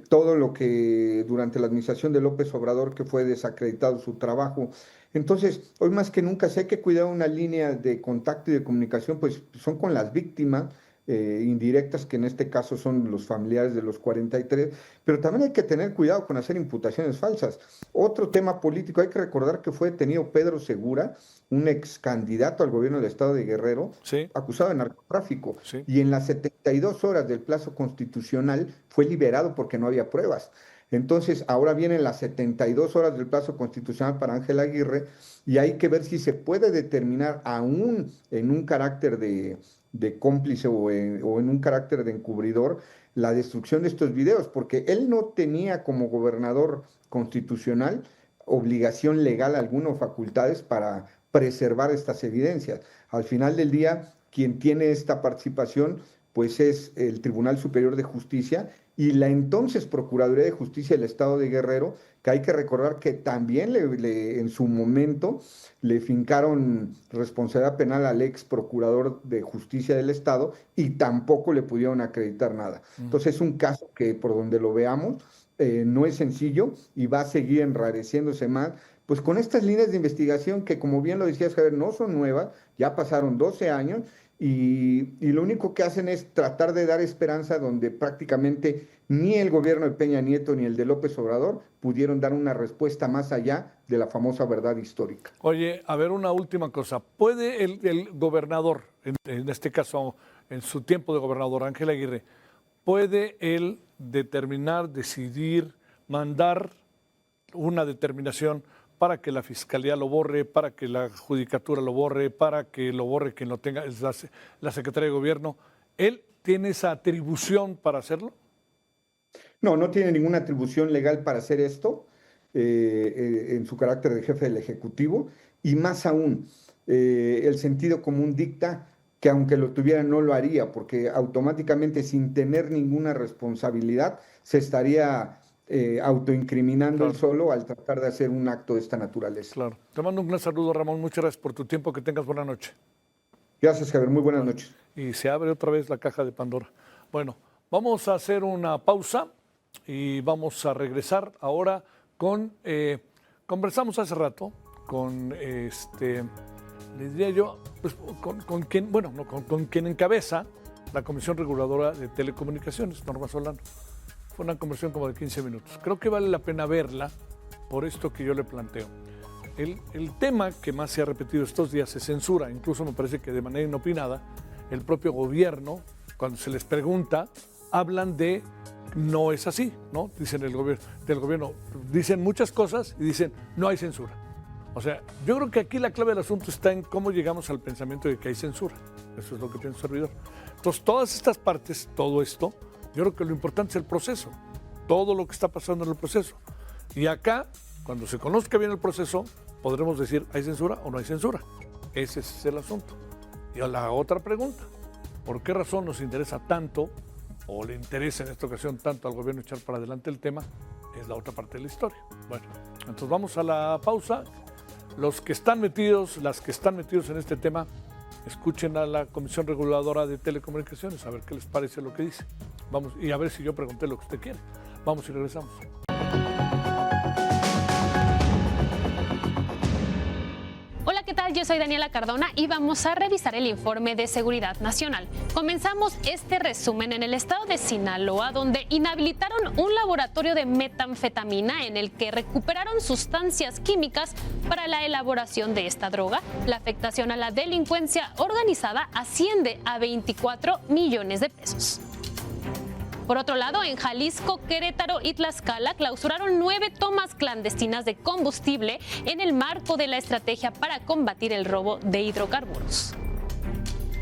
todo lo que durante la administración de López Obrador que fue desacreditado su trabajo. Entonces, hoy más que nunca, si hay que cuidar una línea de contacto y de comunicación, pues son con las víctimas indirectas, que en este caso son los familiares de los 43, pero también hay que tener cuidado con hacer imputaciones falsas. Otro tema político, hay que recordar que fue detenido Pedro Segura, un ex candidato al gobierno del estado de Guerrero, sí, acusado de narcotráfico, sí, y en las 72 horas del plazo constitucional fue liberado porque no había pruebas. Entonces, ahora vienen las 72 horas del plazo constitucional para Ángel Aguirre y hay que ver si se puede determinar aún en un carácter de cómplice o en un carácter de encubridor la destrucción de estos videos, porque él no tenía como gobernador constitucional obligación legal alguna o facultades para preservar estas evidencias. Al final del día, quien tiene esta participación pues es el Tribunal Superior de Justicia y la entonces Procuraduría de Justicia del Estado de Guerrero, que hay que recordar que también en su momento le fincaron responsabilidad penal al ex Procurador de Justicia del Estado y tampoco le pudieron acreditar nada. Entonces es un caso que por donde lo veamos no es sencillo y va a seguir enrareciéndose más, pues con estas líneas de investigación que, como bien lo decías, Javier, no son nuevas, ya pasaron 12 años y lo único que hacen es tratar de dar esperanza donde prácticamente ni el gobierno de Peña Nieto ni el de López Obrador pudieron dar una respuesta más allá de la famosa verdad histórica. Oye, a ver, una última cosa. ¿Puede el gobernador, en este caso, en su tiempo de gobernador, Ángel Aguirre, puede él determinar, decidir, mandar una determinación para que la Fiscalía lo borre, para que la Judicatura lo borre, para que lo borre quien lo tenga, es la Secretaría de Gobierno? ¿Él tiene esa atribución para hacerlo? No tiene ninguna atribución legal para hacer esto en su carácter de jefe del Ejecutivo, y más aún, el sentido común dicta que aunque lo tuviera no lo haría, porque automáticamente sin tener ninguna responsabilidad se estaría autoincriminando él solo al tratar de hacer un acto de esta naturaleza. Claro. Te mando un gran saludo, Ramón. Muchas gracias por tu tiempo. Que tengas buena noche. Gracias, Javier. Muy buenas noches. Y se abre otra vez la caja de Pandora. Bueno, vamos a hacer una pausa y vamos a regresar ahora con... conversamos hace rato con, le diría yo, pues, con quien encabeza la Comisión Reguladora de Telecomunicaciones, Norma Solano. Fue una conversación como de 15 minutos. Creo que vale la pena verla por esto que yo le planteo. El tema que más se ha repetido estos días es censura. Incluso me parece que de manera inopinada, el propio gobierno, cuando se les pregunta, hablan de no es así, ¿no? Dicen del gobierno, dicen muchas cosas y dicen no hay censura. O sea, yo creo que aquí la clave del asunto está en cómo llegamos al pensamiento de que hay censura. Eso es lo que piensa el servidor. Entonces, todas estas partes, todo esto, yo creo que lo importante es el proceso, todo lo que está pasando en el proceso. Y acá, cuando se conozca bien el proceso, podremos decir, ¿hay censura o no hay censura? Ese es el asunto. Y a la otra pregunta, por qué razón nos interesa tanto, o le interesa en esta ocasión tanto al gobierno echar para adelante el tema, es la otra parte de la historia. Bueno, entonces vamos a la pausa. Los que están metidos, las que están metidos en este tema, escuchen a la Comisión Reguladora de Telecomunicaciones, a ver qué les parece lo que dice. Vamos, y a ver si yo pregunté lo que usted quiere. Vamos y regresamos. Hola, ¿qué tal? Yo soy Daniela Cardona y vamos a revisar el informe de Seguridad Nacional. Comenzamos este resumen en el estado de Sinaloa, donde inhabilitaron un laboratorio de metanfetamina en el que recuperaron sustancias químicas para la elaboración de esta droga. La afectación a la delincuencia organizada asciende a 24 millones de pesos. Por otro lado, en Jalisco, Querétaro y Tlaxcala clausuraron 9 tomas clandestinas de combustible en el marco de la estrategia para combatir el robo de hidrocarburos.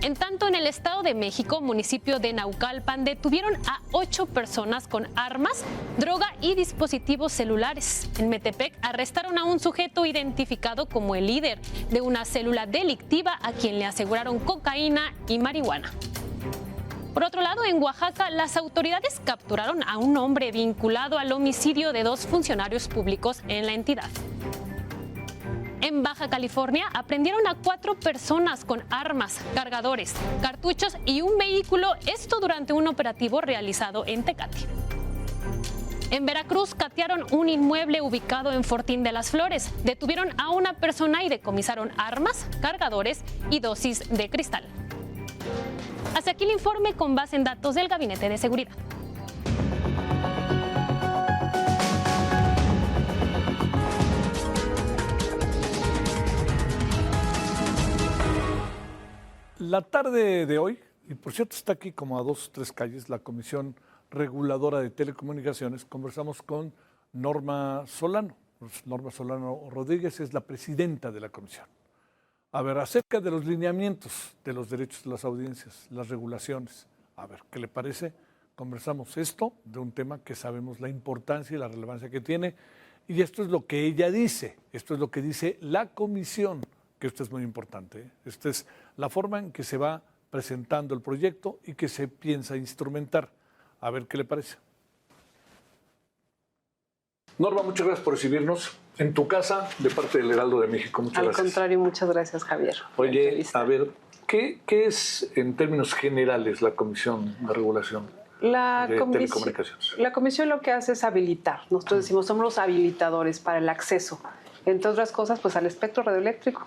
En tanto, en el Estado de México, municipio de Naucalpan, detuvieron a 8 personas con armas, droga y dispositivos celulares. En Metepec arrestaron a un sujeto identificado como el líder de una célula delictiva a quien le aseguraron cocaína y marihuana. Por otro lado, en Oaxaca, las autoridades capturaron a un hombre vinculado al homicidio de 2 funcionarios públicos en la entidad. En Baja California, aprendieron a 4 personas con armas, cargadores, cartuchos y un vehículo, esto durante un operativo realizado en Tecate. En Veracruz, catearon un inmueble ubicado en Fortín de las Flores. Detuvieron a una persona y decomisaron armas, cargadores y dosis de cristal. Hasta aquí el informe con base en datos del Gabinete de Seguridad. La tarde de hoy, y por cierto está aquí como a 2 o 3 calles, la Comisión Reguladora de Telecomunicaciones, conversamos con Norma Solano. Norma Solano Rodríguez es la presidenta de la comisión. A ver, acerca de los lineamientos de los derechos de las audiencias, las regulaciones. A ver, ¿qué le parece? Conversamos esto de un tema que sabemos la importancia y la relevancia que tiene. Y esto es lo que ella dice, esto es lo que dice la comisión, que esto es muy importante, ¿eh? Esta es la forma en que se va presentando el proyecto y que se piensa instrumentar. A ver, ¿qué le parece? Norma, muchas gracias por recibirnos en tu casa de parte del Heraldo de México. Muchas gracias. Al contrario, muchas gracias, Javier. Oye, a ver, ¿qué es en términos generales la Comisión de Regulación de Telecomunicaciones? La comisión lo que hace es habilitar. Nosotros decimos, somos los habilitadores para el acceso, entre otras cosas, pues al espectro radioeléctrico,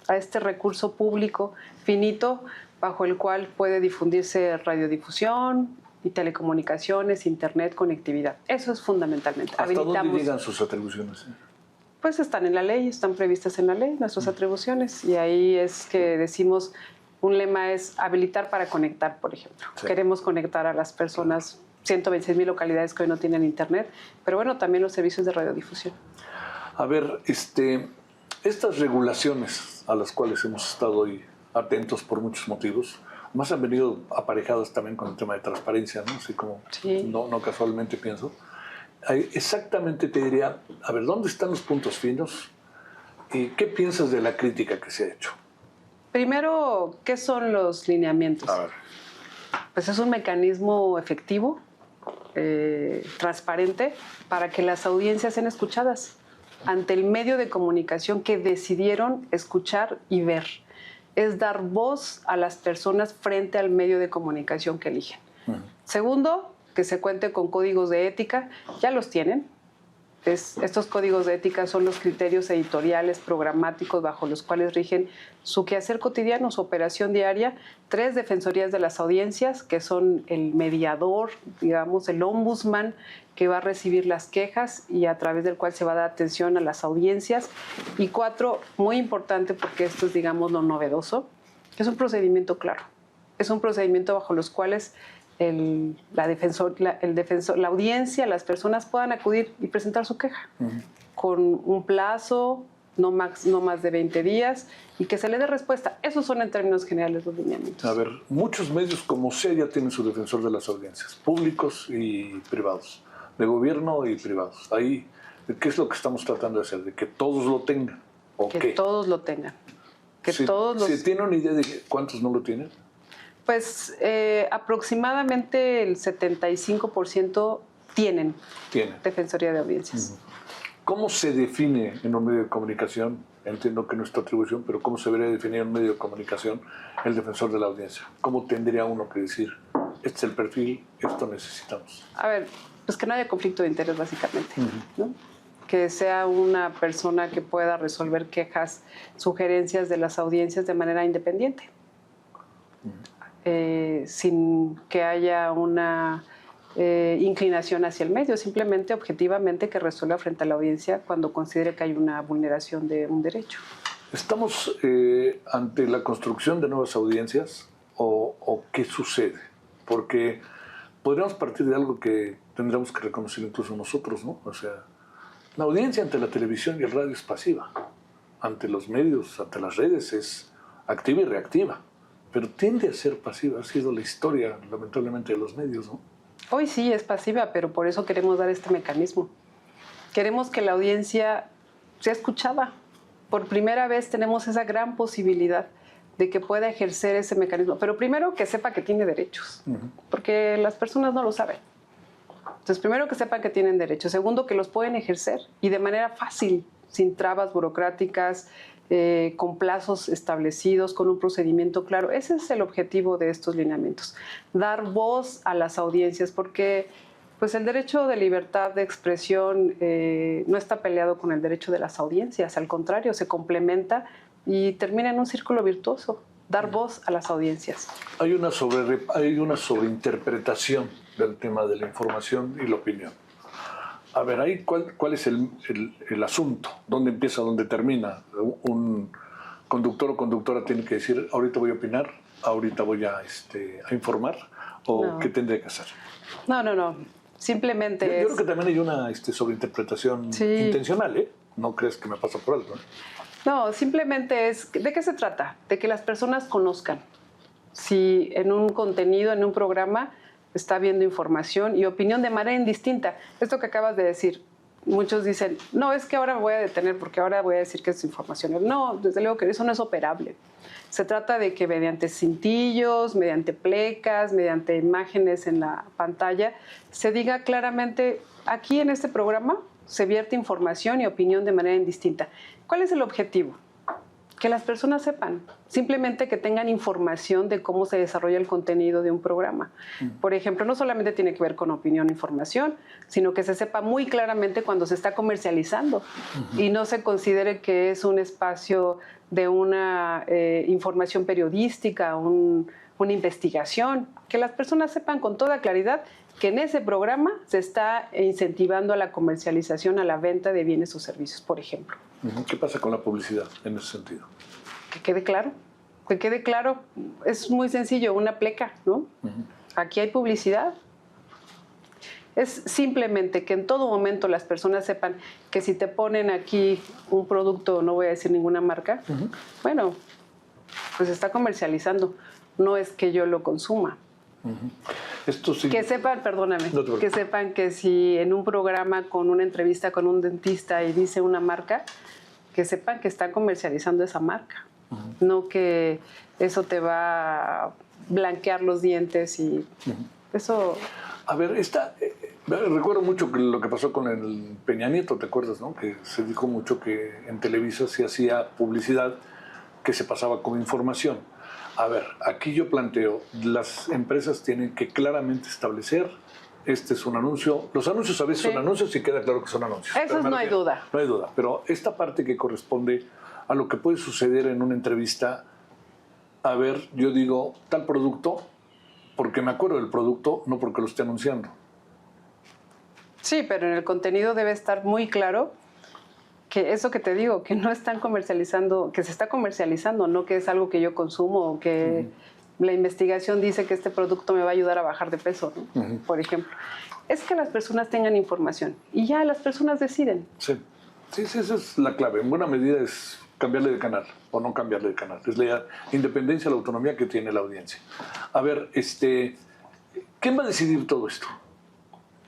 a este recurso público finito bajo el cual puede difundirse radiodifusión y telecomunicaciones, internet, conectividad. Eso es fundamentalmente. ¿Hasta dónde llegan sus atribuciones? Pues están en la ley, están previstas en la ley nuestras atribuciones, y ahí es que decimos, un lema es habilitar para conectar, por ejemplo. Sí. Queremos conectar a las personas, 126,000 localidades que hoy no tienen internet, pero bueno, también los servicios de radiodifusión. A ver, estas regulaciones a las cuales hemos estado hoy atentos por muchos motivos, más han venido aparejadas también con el tema de transparencia, ¿no? Así como sí. no casualmente pienso. Exactamente te diría, a ver, ¿dónde están los puntos finos? ¿Y qué piensas de la crítica que se ha hecho? Primero, ¿qué son los lineamientos? A ver. Pues es un mecanismo efectivo, transparente, para que las audiencias sean escuchadas ante el medio de comunicación que decidieron escuchar y ver. Es dar voz a las personas frente al medio de comunicación que eligen. Segundo, que se cuente con códigos de ética. Ya los tienen. Estos códigos de ética son los criterios editoriales programáticos bajo los cuales rigen su quehacer cotidiano, su operación diaria. 3 defensorías de las audiencias, que son el mediador, digamos, el ombudsman, que va a recibir las quejas y a través del cual se va a dar atención a las audiencias. Y 4, muy importante porque esto es, digamos, lo novedoso, es un procedimiento claro. Es un procedimiento bajo los cuales la audiencia, las personas puedan acudir y presentar su queja con un plazo, no más de 20 días, y que se le dé respuesta. Esos son en términos generales los lineamientos. A ver, muchos medios como sea ya tienen su defensor de las audiencias, públicos y privados, de gobierno y privados. Ahí, ¿qué es lo que estamos tratando de hacer? ¿De que todos lo tengan? ¿O que qué? Todos lo tengan. ¿Se tiene una idea de cuántos no lo tienen? Pues aproximadamente el 75% tienen Defensoría de Audiencias. ¿Cómo se define en un medio de comunicación? Entiendo que no es tu atribución, pero ¿cómo se debería definir en un medio de comunicación el defensor de la audiencia? ¿Cómo tendría uno que decir, este es el perfil, esto necesitamos? A ver, pues que no haya conflicto de interés básicamente, ¿no? Que sea una persona que pueda resolver quejas, sugerencias de las audiencias de manera independiente, sin que haya una inclinación hacia el medio, simplemente objetivamente que resuelva frente a la audiencia cuando considere que hay una vulneración de un derecho. ¿Estamos ante la construcción de nuevas audiencias o qué sucede? Porque podríamos partir de algo que tendríamos que reconocer incluso nosotros, ¿no? O sea, la audiencia ante la televisión y el radio es pasiva. Ante los medios, ante las redes es activa y reactiva. Pero tiende a ser pasiva. Ha sido la historia, lamentablemente, de los medios, ¿no? Hoy sí es pasiva, pero por eso queremos dar este mecanismo. Queremos que la audiencia sea escuchada. Por primera vez tenemos esa gran posibilidad de que pueda ejercer ese mecanismo. Pero primero que sepa que tiene derechos, porque las personas no lo saben. Entonces, primero que sepan que tienen derechos. Segundo, que los pueden ejercer y de manera fácil, sin trabas burocráticas, con plazos establecidos, con un procedimiento claro. Ese es el objetivo de estos lineamientos. Dar voz a las audiencias, porque pues, el derecho de libertad de expresión no está peleado con el derecho de las audiencias. Al contrario, se complementa y termina en un círculo virtuoso. Dar voz a las audiencias. Hay una sobreinterpretación del tema de la información y la opinión. A ver, ahí ¿cuál es el asunto? ¿Dónde empieza, dónde termina? Un conductor o conductora tiene que decir, ahorita voy a opinar, ahorita voy a informar, o no. ¿Qué tendría que hacer? No. Simplemente yo creo que también hay una sobreinterpretación intencional, ¿eh? No crees que me pasa por algo, ¿eh? No, simplemente es, ¿de qué se trata? De que las personas conozcan. Si en un contenido, en un programa, está habiendo información y opinión de manera indistinta. Esto que acabas de decir, muchos dicen, no, es que ahora me voy a detener porque ahora voy a decir que es información. No, desde luego que eso no es operable. Se trata de que mediante cintillos, mediante plecas, mediante imágenes en la pantalla, se diga claramente, aquí en este programa se vierte información y opinión de manera indistinta. ¿Cuál es el objetivo? Que las personas sepan, simplemente que tengan información de cómo se desarrolla el contenido de un programa. Por ejemplo, no solamente tiene que ver con opinión e información, sino que se sepa muy claramente cuando se está comercializando y no se considere que es un espacio de una información periodística, una investigación. Que las personas sepan con toda claridad que en ese programa se está incentivando a la comercialización, a la venta de bienes o servicios, por ejemplo. ¿Qué pasa con la publicidad en ese sentido? Que quede claro, es muy sencillo, una pleca, ¿no? Aquí hay publicidad. Es simplemente que en todo momento las personas sepan que si te ponen aquí un producto, no voy a decir ninguna marca, bueno, pues se está comercializando, no es que yo lo consuma. Esto sí. Que sepan, perdóname, que sepan que si en un programa con una entrevista con un dentista y dice una marca, que sepan que están comercializando esa marca. No que eso te va a blanquear los dientes y eso... A ver, recuerdo mucho lo que pasó con el Peña Nieto, ¿te acuerdas, no? Que se dijo mucho que en Televisa se hacía publicidad que se pasaba como información. A ver, aquí yo planteo, las empresas tienen que claramente establecer, este es un anuncio, los anuncios a veces son anuncios y queda claro que son anuncios. Eso no hay duda. No hay duda, pero esta parte que corresponde a lo que puede suceder en una entrevista, a ver, yo digo, tal producto, porque me acuerdo del producto, no porque lo esté anunciando. Sí, pero en el contenido debe estar muy claro que eso que te digo, que no están comercializando, que se está comercializando, no que es algo que yo consumo o que la investigación dice que este producto me va a ayudar a bajar de peso, ¿no? Por ejemplo. Es que las personas tengan información y ya las personas deciden. Sí, esa es la clave. En buena medida es cambiarle de canal o no cambiarle de canal. Es la independencia, la autonomía que tiene la audiencia. A ver, ¿quién va a decidir todo esto?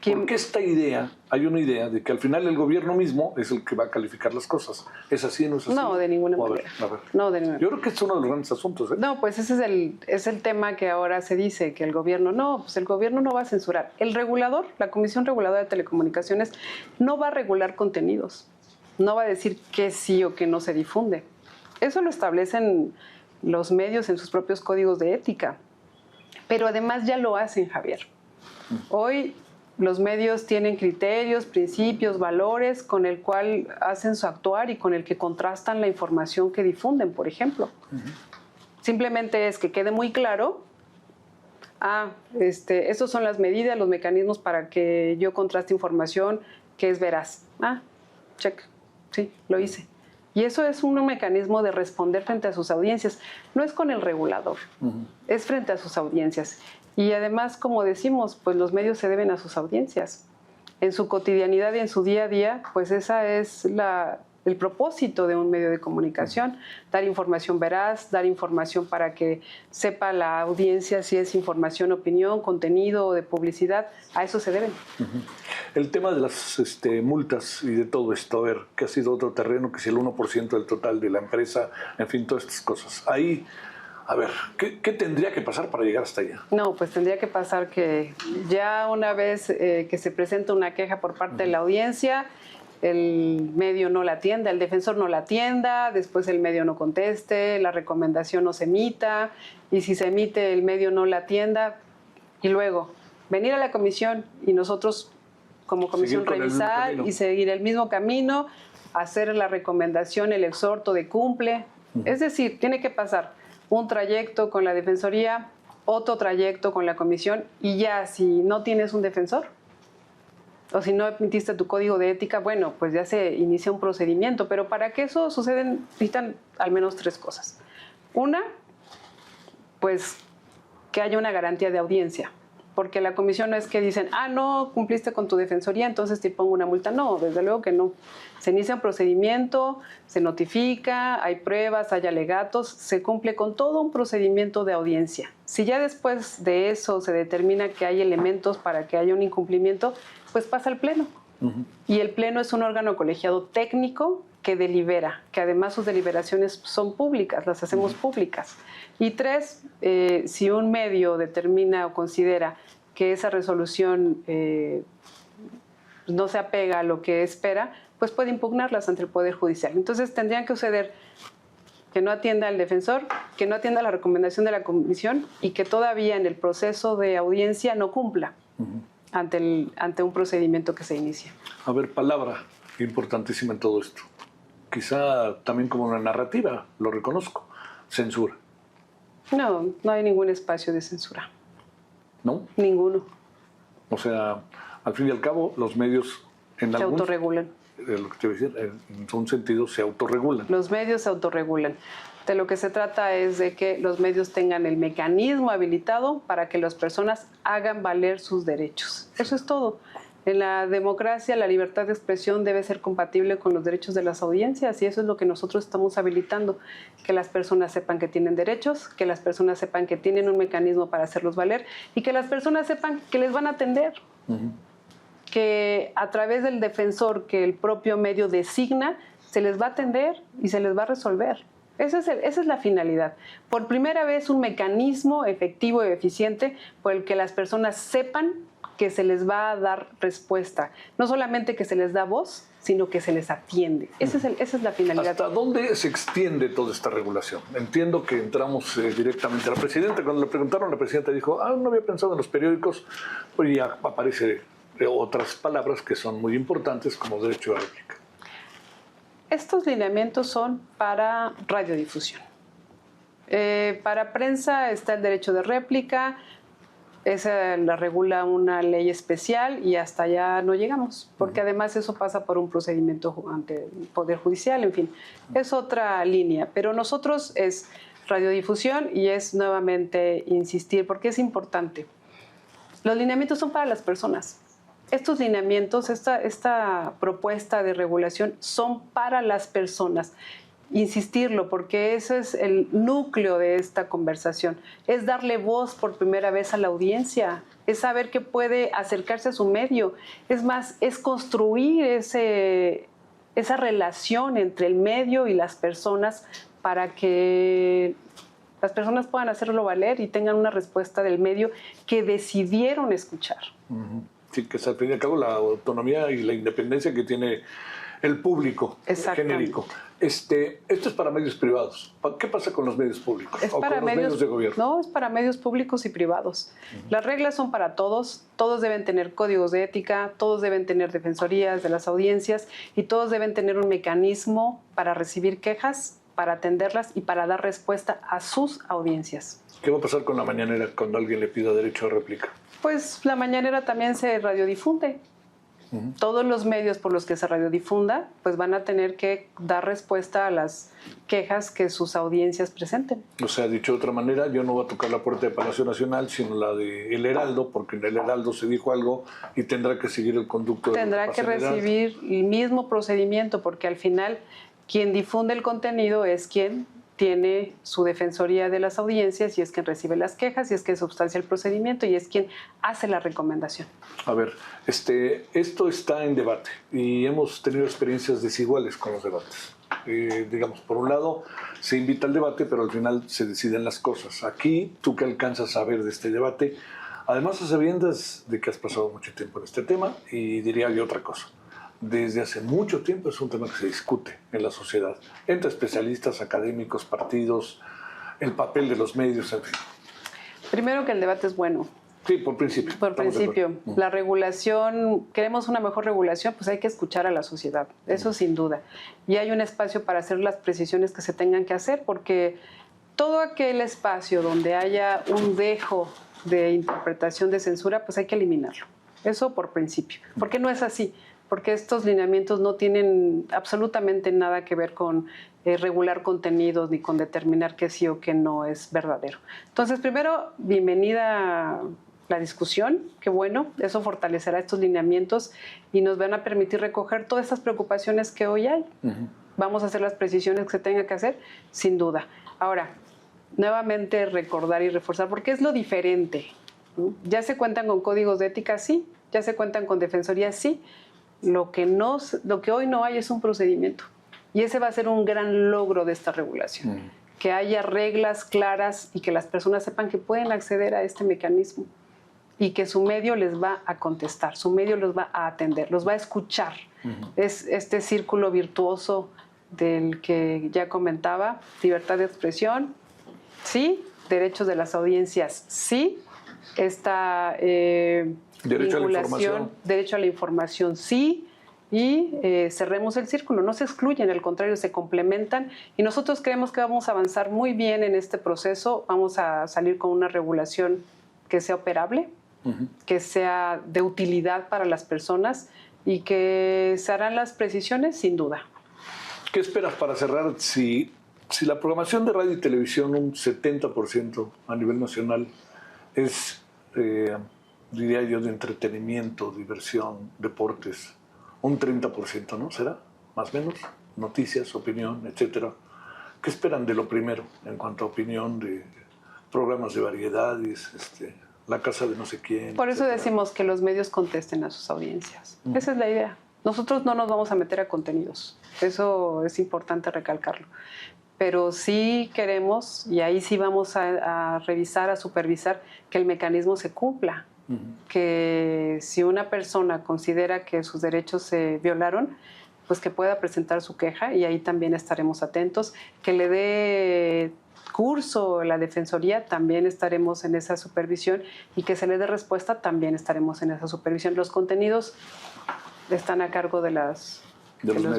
Porque esta idea, hay una idea de que al final el gobierno mismo es el que va a calificar las cosas. ¿Es así o no es así? No, de ninguna manera. No, de ninguna manera. Yo creo que es uno de los grandes asuntos. No, pues ese es el tema que ahora se dice, que el gobierno no va a censurar. El regulador, la Comisión Reguladora de Telecomunicaciones, no va a regular contenidos. No va a decir qué sí o qué no se difunde. Eso lo establecen los medios en sus propios códigos de ética. Pero además ya lo hacen, Javier. Hoy los medios tienen criterios, principios, valores con el cual hacen su actuar y con el que contrastan la información que difunden, por ejemplo. Simplemente es que quede muy claro, estos son las medidas, los mecanismos para que yo contraste información que es veraz. Check, sí, lo hice. Y eso es un mecanismo de responder frente a sus audiencias. No es con el regulador, es frente a sus audiencias. Y además, como decimos, pues los medios se deben a sus audiencias. En su cotidianidad y en su día a día, pues esa es el propósito de un medio de comunicación, dar información veraz, dar información para que sepa la audiencia si es información, opinión, contenido o de publicidad. A eso se deben. El tema de las multas y de todo esto, a ver, que ha sido otro terreno, que si el 1% del total de la empresa, en fin, todas estas cosas. Ahí, a ver, ¿qué tendría que pasar para llegar hasta allá? No, pues tendría que pasar que ya una vez que se presenta una queja por parte de la audiencia, el medio no la atienda, el defensor no la atienda, después el medio no conteste, la recomendación no se emita, y si se emite el medio no la atienda, y luego venir a la comisión y nosotros como comisión revisar y seguir el mismo camino, hacer la recomendación, el exhorto de cumple. Es decir, tiene que pasar un trayecto con la defensoría, otro trayecto con la comisión, y ya si no tienes un defensor o si no emitiste tu código de ética, bueno, pues ya se inicia un procedimiento. Pero para que eso suceda necesitan al menos 3 cosas. Una, pues que haya una garantía de audiencia. Porque la comisión no es que dicen, no cumpliste con tu defensoría, entonces te pongo una multa. No, desde luego que no. Se inicia un procedimiento, se notifica, hay pruebas, hay alegatos, se cumple con todo un procedimiento de audiencia. Si ya después de eso se determina que hay elementos para que haya un incumplimiento, pues pasa al Pleno. Y el Pleno es un órgano colegiado técnico que delibera, que además sus deliberaciones son públicas, las hacemos públicas. Y 3, si un medio determina o considera que esa resolución no se apega a lo que espera, pues puede impugnarlas ante el Poder Judicial. Entonces tendrían que suceder que no atienda al defensor, que no atienda la recomendación de la comisión y que todavía en el proceso de audiencia no cumpla ante un procedimiento que se inicia. A ver, palabra importantísima en todo esto. Quizá también como una narrativa, lo reconozco, censura. No hay ningún espacio de censura. ¿No? Ninguno. O sea, al fin y al cabo, los medios en se autorregulan. Lo que te voy a decir, en un sentido se autorregulan. Los medios se autorregulan. De lo que se trata es de que los medios tengan el mecanismo habilitado para que las personas hagan valer sus derechos. Eso es todo. En la democracia, la libertad de expresión debe ser compatible con los derechos de las audiencias y eso es lo que nosotros estamos habilitando, que las personas sepan que tienen derechos, que las personas sepan que tienen un mecanismo para hacerlos valer y que las personas sepan que les van a atender, que a través del defensor que el propio medio designa, se les va a atender y se les va a resolver. Esa es la finalidad. Por primera vez, un mecanismo efectivo y eficiente por el que las personas sepan que se les va a dar respuesta. No solamente que se les da voz, sino que se les atiende. Esa es la finalidad. ¿Hasta dónde se extiende toda esta regulación? Entiendo que entramos directamente a la presidenta. Cuando le preguntaron, la presidenta dijo, no había pensado en los periódicos, pues ya aparece otras palabras que son muy importantes como derecho a réplica. Estos lineamientos son para radiodifusión. Para prensa está el derecho de réplica, esa la regula una ley especial y hasta allá no llegamos, porque además eso pasa por un procedimiento ante el Poder Judicial, en fin, es otra línea. Pero nosotros es radiodifusión y es nuevamente insistir, porque es importante. Los lineamientos son para las personas. Estos lineamientos, esta propuesta de regulación son para las personas. insistirlo, porque ese es el núcleo de esta conversación. Es darle voz por primera vez a la audiencia, es saber que puede acercarse a su medio. Es más, es construir esa relación entre el medio y las personas para que las personas puedan hacerlo valer y tengan una respuesta del medio que decidieron escuchar. Sí, que al fin y al cabo la autonomía y la independencia que tiene el público genérico. Esto es para medios privados. ¿Qué pasa con los medios públicos? Es ¿O para con los medios de gobierno? No, es para medios públicos y privados. Las reglas son para todos. Todos deben tener códigos de ética, todos deben tener defensorías de las audiencias y todos deben tener un mecanismo para recibir quejas, para atenderlas y para dar respuesta a sus audiencias. ¿Qué va a pasar con la mañanera cuando alguien le pida derecho a réplica? Pues la mañanera también se radiodifunde. Todos los medios por los que se radiodifunda pues van a tener que dar respuesta a las quejas que sus audiencias presenten. O sea, dicho de otra manera, yo no voy a tocar la puerta de Palacio Nacional, sino la de El Heraldo, porque en El Heraldo se dijo algo y tendrá que seguir el conducto. Tendrá que recibir el mismo procedimiento, porque al final quien difunde el contenido es quien tiene su defensoría de las audiencias y es quien recibe las quejas y es quien substancia el procedimiento y es quien hace la recomendación. A ver, esto está en debate y hemos tenido experiencias desiguales con los debates. Digamos, por un lado se invita al debate, pero al final se deciden las cosas. Aquí, ¿tú qué alcanzas a ver de este debate? Además, a sabiendas de que has pasado mucho tiempo en este tema, y diría yo otra cosa. Desde hace mucho tiempo es un tema que se discute en la sociedad, entre especialistas, académicos, partidos, el papel de los medios, en fin. Primero que el debate es bueno. Sí, por principio. Por principio. La regulación, queremos una mejor regulación, pues hay que escuchar a la sociedad, eso sin duda. Y hay un espacio para hacer las precisiones que se tengan que hacer, porque todo aquel espacio donde haya un dejo de interpretación de censura, pues hay que eliminarlo. Eso por principio. Porque no es así. Porque estos lineamientos no tienen absolutamente nada que ver con regular contenidos ni con determinar qué sí o qué no es verdadero. Entonces, primero, bienvenida la discusión, qué bueno, eso fortalecerá estos lineamientos y nos van a permitir recoger todas estas preocupaciones que hoy hay. Vamos a hacer las precisiones que se tengan que hacer, sin duda. Ahora, nuevamente recordar y reforzar, porque es lo diferente. ¿Ya se cuentan con códigos de ética? Sí. ¿Ya se cuentan con defensorías? Sí. Lo que hoy no hay es un procedimiento. Y ese va a ser un gran logro de esta regulación. Que haya reglas claras y que las personas sepan que pueden acceder a este mecanismo y que su medio les va a contestar, su medio los va a atender, los va a escuchar. Es este círculo virtuoso del que ya comentaba, libertad de expresión, sí, derechos de las audiencias, sí, esta derecho a la información. Derecho a la información, sí, y cerremos el círculo, no se excluyen, al contrario, se complementan y nosotros creemos que vamos a avanzar muy bien en este proceso, vamos a salir con una regulación que sea operable, que sea de utilidad para las personas y que se harán las precisiones sin duda. ¿Qué esperas para cerrar si la programación de radio y televisión, un 70% a nivel nacional, es, diría yo, de entretenimiento, diversión, deportes, un 30%, ¿no? ¿Será? Más o menos, noticias, opinión, etcétera. ¿Qué esperan de lo primero en cuanto a opinión, de programas de variedades, la casa de no sé quién? Por eso etcétera? Decimos que los medios contesten a sus audiencias. Esa es la idea. Nosotros no nos vamos a meter a contenidos. Eso es importante recalcarlo. Pero sí queremos, y ahí sí vamos a revisar, a supervisar, que el mecanismo se cumpla. Que si una persona considera que sus derechos se violaron, pues que pueda presentar su queja y ahí también estaremos atentos. Que le dé curso la Defensoría, también estaremos en esa supervisión y que se le dé respuesta, también estaremos en esa supervisión. Los contenidos están a cargo de los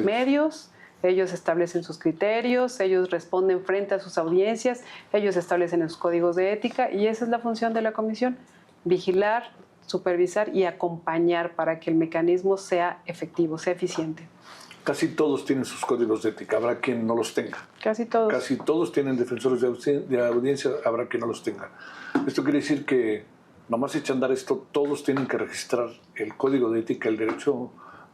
medios. Ellos establecen sus criterios, ellos responden frente a sus audiencias, ellos establecen sus códigos de ética y esa es la función de la comisión, vigilar, supervisar y acompañar para que el mecanismo sea efectivo, sea eficiente. Casi todos tienen sus códigos de ética, habrá quien no los tenga. Casi todos. Casi todos tienen defensores de audiencia, habrá quien no los tenga. Esto quiere decir que, nomás echa a andar esto, todos tienen que registrar el código de ética, el derecho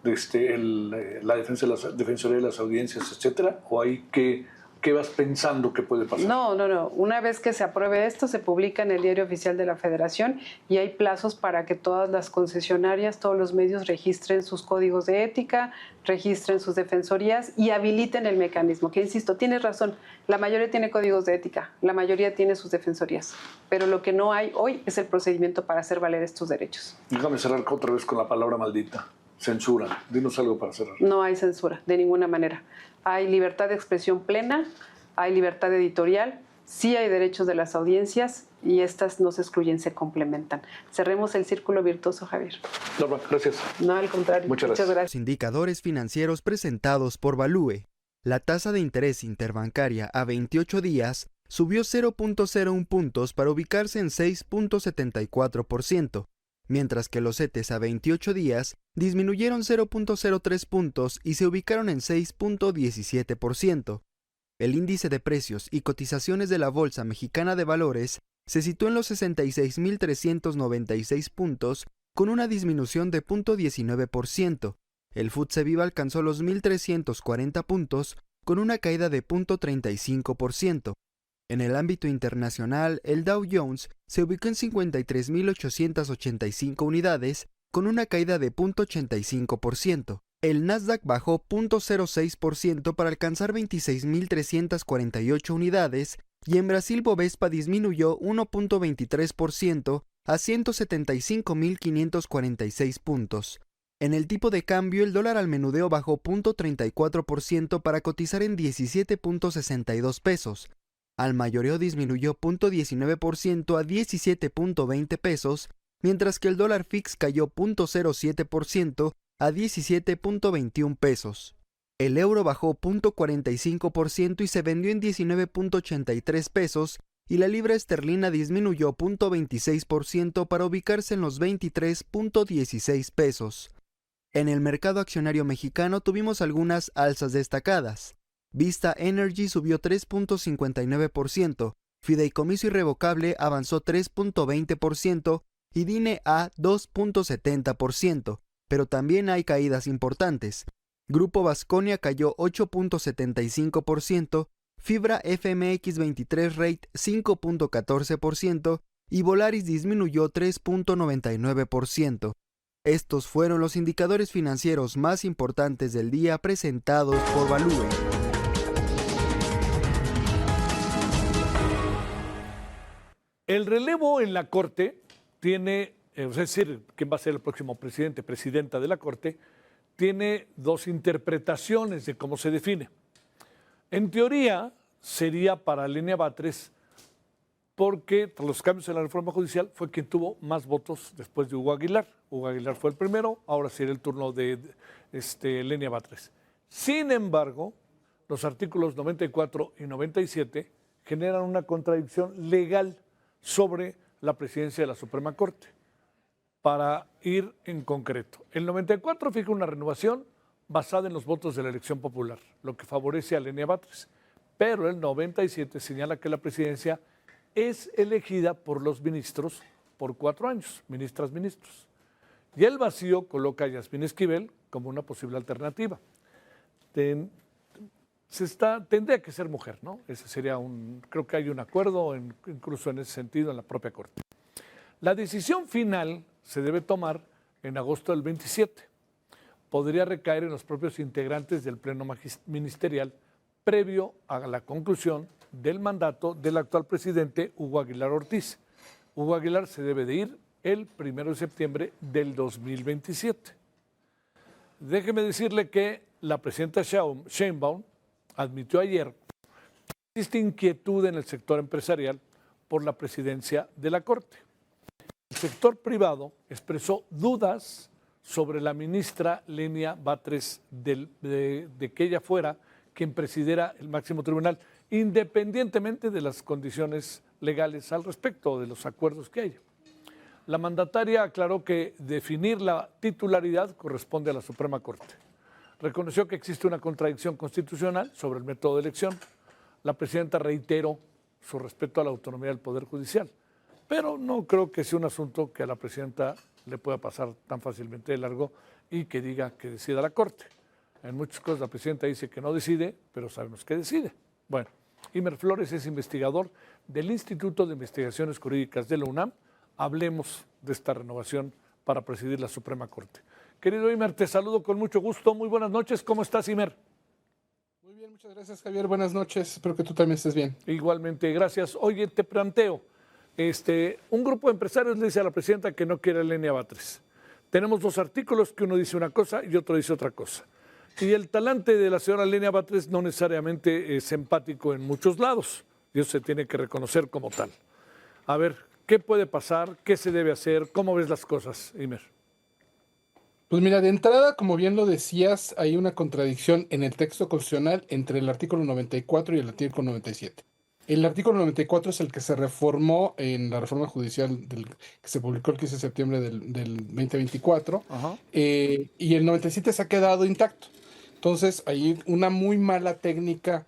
la Defensoría de las Audiencias, etcétera? ¿O hay qué vas pensando que puede pasar? No. Una vez que se apruebe esto, se publica en el Diario Oficial de la Federación y hay plazos para que todas las concesionarias, todos los medios registren sus códigos de ética, registren sus defensorías y habiliten el mecanismo. Que insisto, tienes razón, la mayoría tiene códigos de ética, la mayoría tiene sus defensorías, pero lo que no hay hoy es el procedimiento para hacer valer estos derechos. Déjame cerrar otra vez con la palabra maldita. Censura. Dinos algo para cerrar. No hay censura, de ninguna manera. Hay libertad de expresión plena, hay libertad editorial, sí hay derechos de las audiencias y estas no se excluyen, se complementan. Cerremos el círculo virtuoso, Javier. Norma, gracias. No, al contrario. Muchas gracias. Los indicadores financieros presentados por Value. La tasa de interés interbancaria a 28 días subió 0.01 puntos para ubicarse en 6.74%. Mientras que los CETES a 28 días disminuyeron 0.03 puntos y se ubicaron en 6.17%. El índice de precios y cotizaciones de la Bolsa Mexicana de Valores se situó en los 66.396 puntos, con una disminución de 0.19%. El FTSE Viva alcanzó los 1.340 puntos, con una caída de 0.35%. En el ámbito internacional, el Dow Jones se ubicó en 53.885 unidades, con una caída de 0.85%. El Nasdaq bajó 0.06% para alcanzar 26.348 unidades, y en Brasil Bovespa disminuyó 1.23% a 175.546 puntos. En el tipo de cambio, el dólar al menudeo bajó 0.34% para cotizar en 17.62 pesos. Al mayoreo disminuyó 0.19% a 17.20 pesos, mientras que el dólar fix cayó 0.07% a 17.21 pesos. El euro bajó 0.45% y se vendió en 19.83 pesos, y la libra esterlina disminuyó 0.26% para ubicarse en los 23.16 pesos. En el mercado accionario mexicano tuvimos algunas alzas destacadas. Vista Energy subió 3.59%, Fideicomiso Irrevocable avanzó 3.20% y DINE A 2.70%, pero también hay caídas importantes. Grupo Vasconia cayó 8.75%, Fibra FMX 23 Rate 5.14% y Volaris disminuyó 3.99%. Estos fueron los indicadores financieros más importantes del día presentados por Value. El relevo en la Corte tiene, es decir, quién va a ser el próximo presidenta de la Corte, tiene dos interpretaciones de cómo se define. En teoría, sería para Lenia Batres, porque tras los cambios en la reforma judicial fue quien tuvo más votos después de Hugo Aguilar. Hugo Aguilar fue el primero, ahora será el turno de Lenia Batres. Sin embargo, los artículos 94 y 97 generan una contradicción legal sobre la presidencia de la Suprema Corte. Para ir en concreto, el 94 fija una renovación basada en los votos de la elección popular, lo que favorece a Lenia Batres, pero el 97 señala que la presidencia es elegida por los ministros por 4 años, ministros. Y el vacío coloca a Yasmín Esquivel como una posible alternativa. Tendría que ser mujer, ¿no? Ese sería creo que hay un acuerdo, incluso en ese sentido, en la propia Corte. La decisión final se debe tomar en agosto del 27. Podría recaer en los propios integrantes del Pleno Ministerial previo a la conclusión del mandato del actual presidente Hugo Aguilar Ortiz. Hugo Aguilar se debe de ir el 1 de septiembre del 2027. Déjeme decirle que la presidenta Sheinbaum admitió ayer que existe inquietud en el sector empresarial por la presidencia de la Corte. El sector privado expresó dudas sobre la ministra Lenia Batres de que ella fuera quien presidiera el máximo tribunal, independientemente de las condiciones legales al respecto o de los acuerdos que haya. La mandataria aclaró que definir la titularidad corresponde a la Suprema Corte. Reconoció que existe una contradicción constitucional sobre el método de elección. La presidenta reiteró su respeto a la autonomía del Poder Judicial, pero no creo que sea un asunto que a la presidenta le pueda pasar tan fácilmente de largo y que diga que decida la Corte. En muchas cosas la presidenta dice que no decide, pero sabemos que decide. Bueno, Imer Flores es investigador del Instituto de Investigaciones Jurídicas de la UNAM. Hablemos de esta renovación para presidir la Suprema Corte. Querido Imer, te saludo con mucho gusto. Muy buenas noches. ¿Cómo estás, Imer? Muy bien, muchas gracias, Javier. Buenas noches. Espero que tú también estés bien. Igualmente, gracias. Oye, te planteo, un grupo de empresarios le dice a la presidenta que no quiere a Lenia Batres. Tenemos dos artículos que uno dice una cosa y otro dice otra cosa. Y el talante de la señora Lenia Batres no necesariamente es empático en muchos lados. Y eso se tiene que reconocer como tal. A ver, ¿qué puede pasar? ¿Qué se debe hacer? ¿Cómo ves las cosas, Imer? Pues mira, de entrada, como bien lo decías, hay una contradicción en el texto constitucional entre el artículo 94 y el artículo 97. El artículo 94 es el que se reformó en la reforma judicial que se publicó el 15 de septiembre del 2024, y el 97 se ha quedado intacto. Entonces, hay una muy mala técnica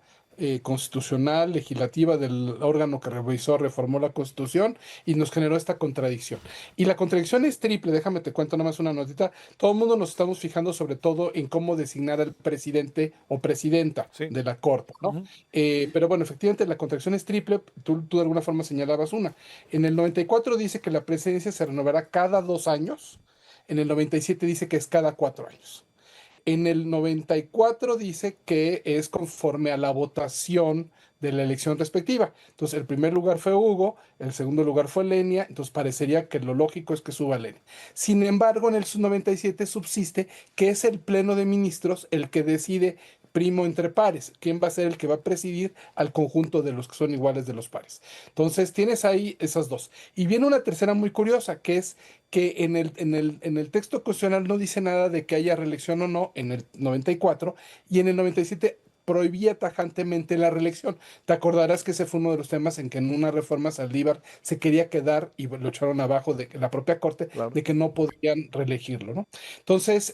constitucional, legislativa del órgano que revisó, reformó la Constitución y nos generó esta contradicción. Y la contradicción es triple, déjame te cuento nada más una notita. Todo el mundo nos estamos fijando sobre todo en cómo designar al presidente o presidenta de la Corte, ¿no? Pero bueno, efectivamente la contradicción es triple, tú de alguna forma señalabas una. En el 94 dice que la presidencia se renovará cada 2 años, en el 97 dice que es cada 4 años. En el 94 dice que es conforme a la votación de la elección respectiva. Entonces, el primer lugar fue Hugo, el segundo lugar fue Lenia, entonces parecería que lo lógico es que suba Lenia. Sin embargo, en el 97 subsiste que es el Pleno de Ministros el que decide primo entre pares, quién va a ser el que va a presidir al conjunto de los que son iguales de los pares. Entonces, tienes ahí esas dos. Y viene una tercera muy curiosa, que es que en el texto constitucional no dice nada de que haya reelección o no en el 94, y en el 97 prohibía tajantemente la reelección. Te acordarás que ese fue uno de los temas en que en una reforma Saldívar se quería quedar y lo echaron abajo de la propia Corte, claro, de que no podían reelegirlo, ¿no? Entonces,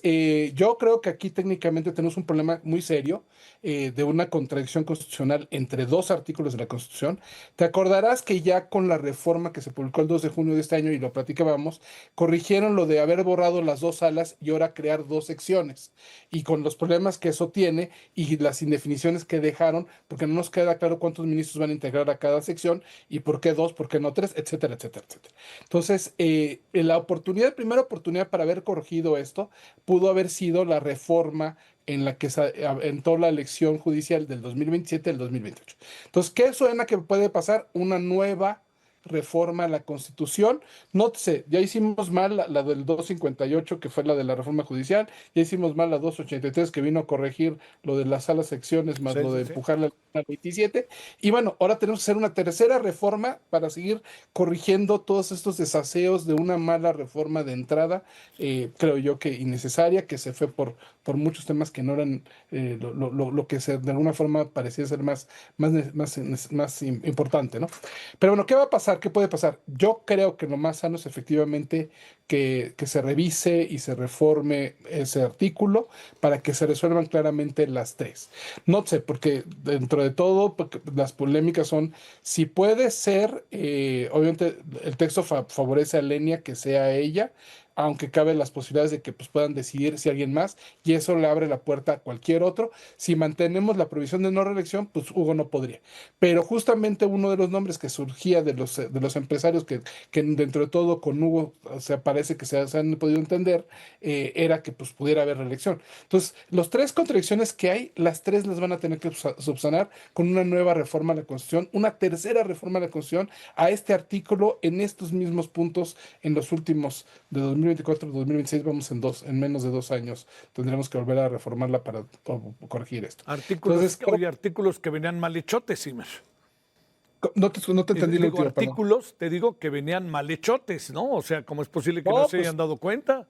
yo creo que aquí técnicamente tenemos un problema muy serio de una contradicción constitucional entre dos artículos de la Constitución. Te acordarás que ya con la reforma que se publicó el 2 de junio de este año, y lo platicábamos, corrigieron lo de haber borrado las 2 salas y ahora crear 2 secciones. Y con los problemas que eso tiene y las indefiniciones que dejaron, porque no nos queda claro cuántos ministros van a integrar a cada sección y por qué 2, por qué no 3, etcétera, etcétera, etcétera. Entonces, la primera oportunidad para haber corregido esto pudo haber sido la reforma en la que se aventó la elección judicial del 2027 al 2028. Entonces, ¿qué suena que puede pasar? Una nueva reforma a la Constitución. Nótese, ya hicimos mal la del 258, que fue la de la reforma judicial, ya hicimos mal la 283, que vino a corregir lo de las salas secciones, más lo de empujar la 27, y bueno, ahora tenemos que hacer una tercera reforma para seguir corrigiendo todos estos desaseos de una mala reforma de entrada, creo yo que innecesaria, que se fue por muchos temas que no eran lo que de alguna forma parecía ser más importante, ¿no? Pero bueno, ¿qué va a pasar? ¿Qué puede pasar? Yo creo que lo más sano es efectivamente que se revise y se reforme ese artículo para que se resuelvan claramente las 3. No sé, porque dentro de todo, las polémicas son si puede ser, obviamente el texto favorece a Lenia que sea ella, aunque cabe las posibilidades de que pues, puedan decidir si alguien más, y eso le abre la puerta a cualquier otro. Si mantenemos la prohibición de no reelección, pues Hugo no podría. Pero justamente uno de los nombres que surgía de los empresarios que dentro de todo con Hugo parece que se han podido entender, era que pues, pudiera haber reelección. Entonces, las 3 contradicciones que hay, las 3 las van a tener que subsanar con una nueva reforma a la Constitución, una tercera reforma a la Constitución a este artículo en estos mismos puntos en los últimos de 2024-2026, vamos en menos de 2 años tendremos que volver a reformarla para corregir esto. Artículos que venían mal hechotes, Imer. No te entendí lo último, artículos, te digo que venían mal hechotes, ¿no? O sea, ¿cómo es posible que no se hayan dado cuenta?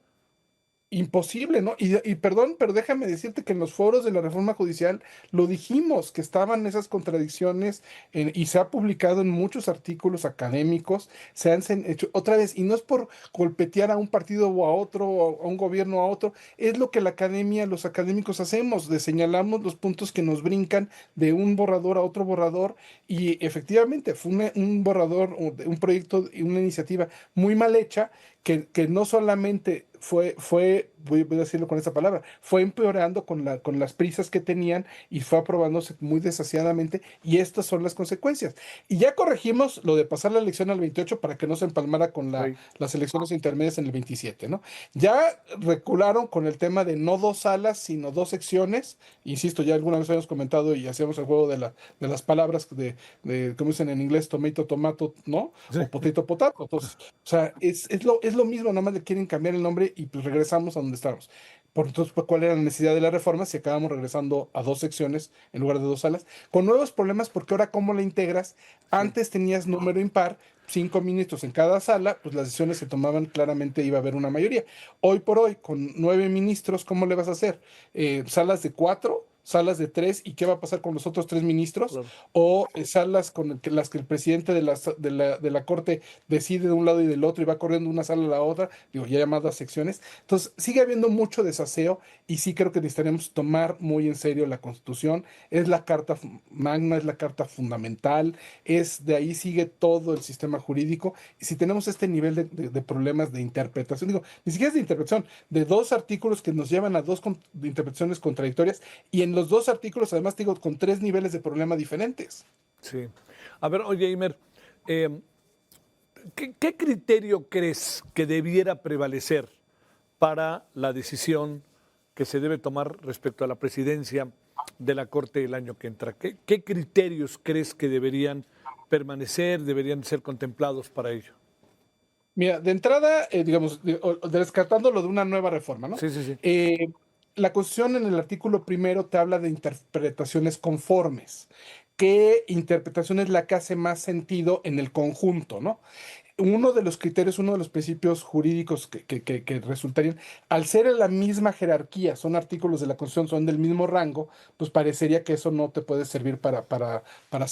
Imposible, ¿no? Y perdón, pero déjame decirte que en los foros de la reforma judicial lo dijimos, que estaban esas contradicciones y se ha publicado en muchos artículos académicos, se han hecho otra vez, y no es por golpetear a un partido o a otro, o a un gobierno o a otro, es lo que la academia, los académicos hacemos, de señalamos los puntos que nos brincan de un borrador a otro borrador, y efectivamente fue un borrador, un proyecto y una iniciativa muy mal hecha, que no solamente fue voy a decirlo con esta palabra, fue empeorando con las prisas que tenían y fue aprobándose muy desasiadamente, y estas son las consecuencias. Y ya corregimos lo de pasar la elección al 28 para que no se empalmara con las elecciones intermedias en el 27, ¿no? Ya recularon con el tema de no 2 salas, sino 2 secciones. Insisto, ya alguna vez habíamos comentado y hacíamos el juego de las palabras como dicen en inglés, tomato, ¿no? Sí. O potato. Entonces, o sea, es lo mismo, nada más le quieren cambiar el nombre y pues regresamos a donde estábamos. Entonces, pues, ¿cuál era la necesidad de la reforma si acabamos regresando a 2 secciones en lugar de 2 salas? Con nuevos problemas, porque ahora, ¿cómo la integras? Antes tenías número impar, 5 ministros en cada sala, pues las decisiones se tomaban claramente, iba a haber una mayoría. Hoy por hoy, con 9 ministros, ¿cómo le vas a hacer? ¿Salas de 4? ¿Salas de 3? ¿Y qué va a pasar con los otros 3 ministros? Claro. ¿O salas con las que el presidente de la Corte decide de un lado y del otro y va corriendo de una sala a la otra? Digo, ya llamadas secciones. Entonces, sigue habiendo mucho desaseo y sí creo que necesitaremos tomar muy en serio la Constitución. Es la carta magna, es la carta fundamental, de ahí sigue todo el sistema jurídico. Y si tenemos este nivel de problemas de interpretación, digo, ni siquiera es de interpretación, de 2 artículos que nos llevan a 2 interpretaciones contradictorias, y en los 2 artículos, además, digo, con 3 niveles de problema diferentes. Sí. A ver, oye, Imer, ¿qué criterio crees que debiera prevalecer para la decisión que se debe tomar respecto a la presidencia de la Corte el año que entra? ¿Qué criterios crees que deberían permanecer, deberían ser contemplados para ello? Mira, de entrada, digamos, descartándolo de una nueva reforma, ¿no? Sí, sí, sí. La Constitución en el artículo 1 te habla de interpretaciones conformes. ¿Qué interpretación es la que hace más sentido en el conjunto, no? Uno de los criterios, uno de los principios jurídicos que resultarían, al ser en la misma jerarquía, son artículos de la Constitución, son del mismo rango, pues parecería que eso no te puede servir para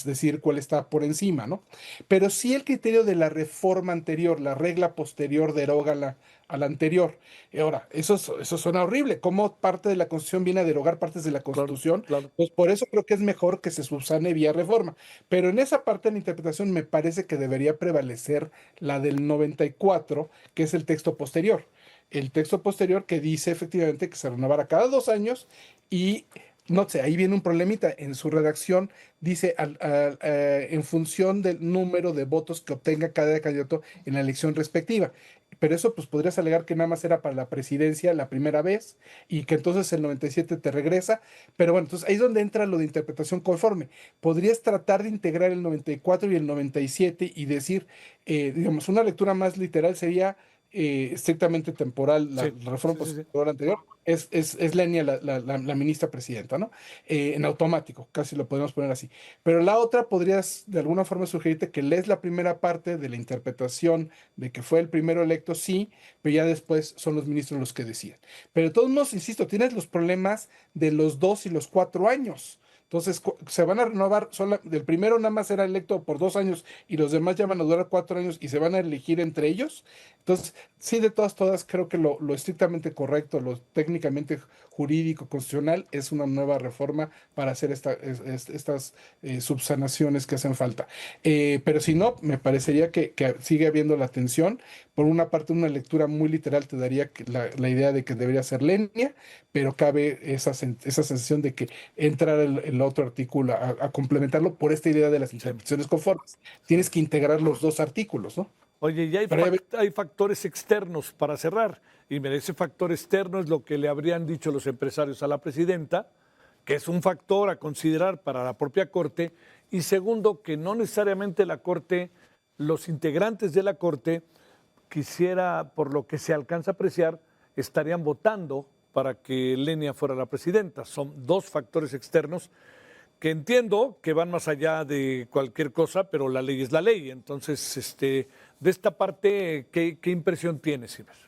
decir cuál está por encima, ¿no? Pero sí el criterio de la reforma anterior, la regla posterior deroga a la anterior. Y ahora, eso suena horrible. ¿Cómo parte de la Constitución viene a derogar partes de la Constitución? Claro. Pues por eso creo que es mejor que se subsane vía reforma. Pero en esa parte de la interpretación me parece que debería prevalecer la del 94, que es el texto posterior. El texto posterior que dice efectivamente que se renovara cada 2 años y, no sé, ahí viene un problemita. En su redacción dice en función del número de votos que obtenga cada candidato en la elección respectiva. Pero eso pues podrías alegar que nada más era para la presidencia la primera vez y que entonces el 97 te regresa. Pero bueno, entonces ahí es donde entra lo de interpretación conforme. Podrías tratar de integrar el 94 y el 97 y decir, digamos, una lectura más literal sería estrictamente temporal. La reforma posterior anterior es Lenia la ministra presidenta, ¿no? En automático, casi lo podemos poner así. Pero la otra podrías de alguna forma sugerirte que lees la primera parte de la interpretación de que fue el primero electo, sí, pero ya después son los ministros los que deciden. Pero de todos modos, insisto, tienes los problemas de los 2 y los 4 años. Entonces, se van a renovar, del primero nada más era electo por 2 años y los demás ya van a durar 4 años y se van a elegir entre ellos. Entonces, sí, de todas, creo que lo estrictamente correcto, lo técnicamente jurídico, constitucional, es una nueva reforma para hacer estas subsanaciones que hacen falta. Pero si no, me parecería que sigue habiendo la tensión. Por una parte, una lectura muy literal te daría la idea de que debería ser Lenia, pero cabe esa sensación de que entrar el otro artículo a complementarlo por esta idea de las interpretaciones conformes. Tienes que integrar los 2 artículos, ¿no? Oye, y hay factores externos para cerrar. Y mira, ese factor externo es lo que le habrían dicho los empresarios a la presidenta, que es un factor a considerar para la propia Corte. Y segundo, que no necesariamente la Corte, los integrantes de la Corte, quisiera, por lo que se alcanza a apreciar, estarían votando para que Lenia fuera la presidenta. Son 2 factores externos que entiendo que van más allá de cualquier cosa, pero la ley es la ley. Entonces, de esta parte, ¿qué impresión tienes, Iber?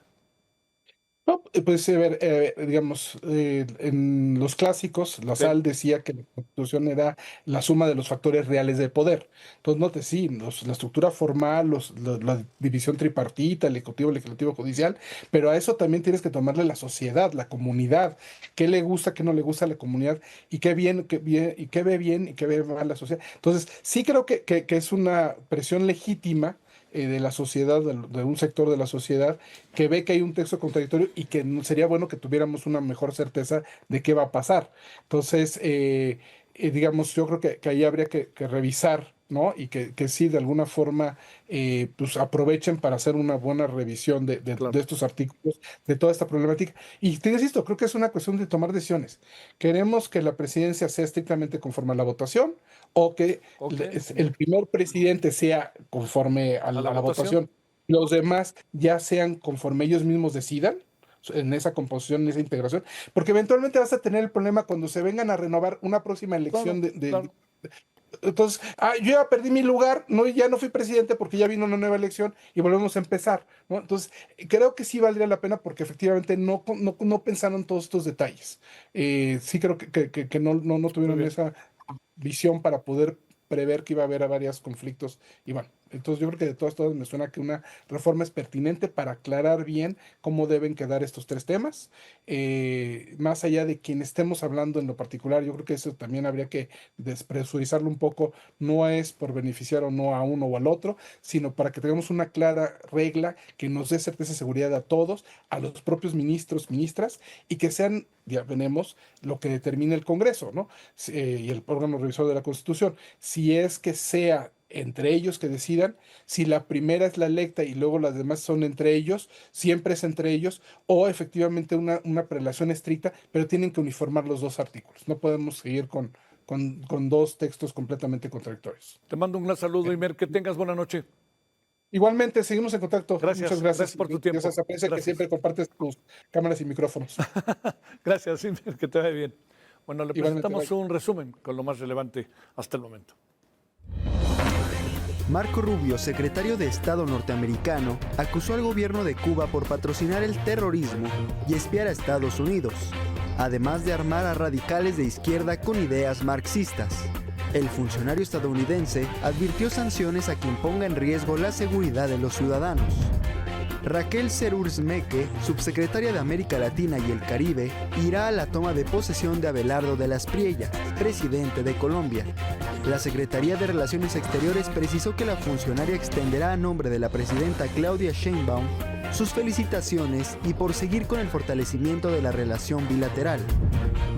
No, pues a ver, digamos, en los clásicos, Lassalle decía que la Constitución era la suma de los factores reales del poder. Entonces, la estructura formal, la división tripartita, el ejecutivo, legislativo, judicial, pero a eso también tienes que tomarle la sociedad, la comunidad, qué le gusta, qué no le gusta a la comunidad y qué ve bien y qué ve mal la sociedad. Entonces, sí creo que es una presión legítima de la sociedad, de un sector de la sociedad, que ve que hay un texto contradictorio y que sería bueno que tuviéramos una mejor certeza de qué va a pasar. Entonces, digamos, yo creo que ahí habría que revisar, ¿no? Y que sí, de alguna forma, pues aprovechen para hacer una buena revisión de estos artículos, de toda esta problemática. Y te insisto, creo que es una cuestión de tomar decisiones. ¿Queremos que la presidencia sea estrictamente conforme a la votación o que el primer presidente sea conforme a la votación? Los demás ya sean conforme ellos mismos decidan en esa composición, en esa integración, porque eventualmente vas a tener el problema cuando se vengan a renovar una próxima elección Entonces, yo ya perdí mi lugar, ya no fui presidente porque ya vino una nueva elección y volvemos a empezar, ¿no? Entonces, creo que sí valdría la pena porque efectivamente no pensaron todos estos detalles. Sí creo que no tuvieron esa visión para poder prever que iba a haber varios conflictos. Y bueno, entonces yo creo que de todas me suena que una reforma es pertinente para aclarar bien cómo deben quedar estos tres temas. Más allá de quien estemos hablando en lo particular, yo creo que eso también habría que despresurizarlo un poco. No es por beneficiar o no a uno o al otro, sino para que tengamos una clara regla que nos dé certeza y seguridad a todos, a los propios ministros, ministras, y que sean, ya veremos, lo que determine el Congreso, ¿no? Y el órgano revisor de la Constitución. Si es que sea entre ellos que decidan, si la primera es la electa y luego las demás son entre ellos, siempre es entre ellos, o efectivamente una prelación estricta, pero tienen que uniformar los dos artículos. No podemos seguir con dos textos completamente contradictorios. Te mando un gran saludo, Imer, que tengas buena noche. Igualmente, seguimos en contacto. Gracias. Muchas gracias. Gracias por tu tiempo. Gracias, aprecio que siempre compartes tus cámaras y micrófonos. Gracias, Imer, que te vaya bien. Bueno, le presentamos Igualmente, un resumen con lo más relevante hasta el momento. Marco Rubio, secretario de Estado norteamericano, acusó al gobierno de Cuba por patrocinar el terrorismo y espiar a Estados Unidos, además de armar a radicales de izquierda con ideas marxistas. El funcionario estadounidense advirtió sanciones a quien ponga en riesgo la seguridad de los ciudadanos. Raquel Serúrzmeke, subsecretaria de América Latina y el Caribe, irá a la toma de posesión de Abelardo de las Priella, presidente de Colombia. La Secretaría de Relaciones Exteriores precisó que la funcionaria extenderá a nombre de la presidenta Claudia Sheinbaum sus felicitaciones y por seguir con el fortalecimiento de la relación bilateral.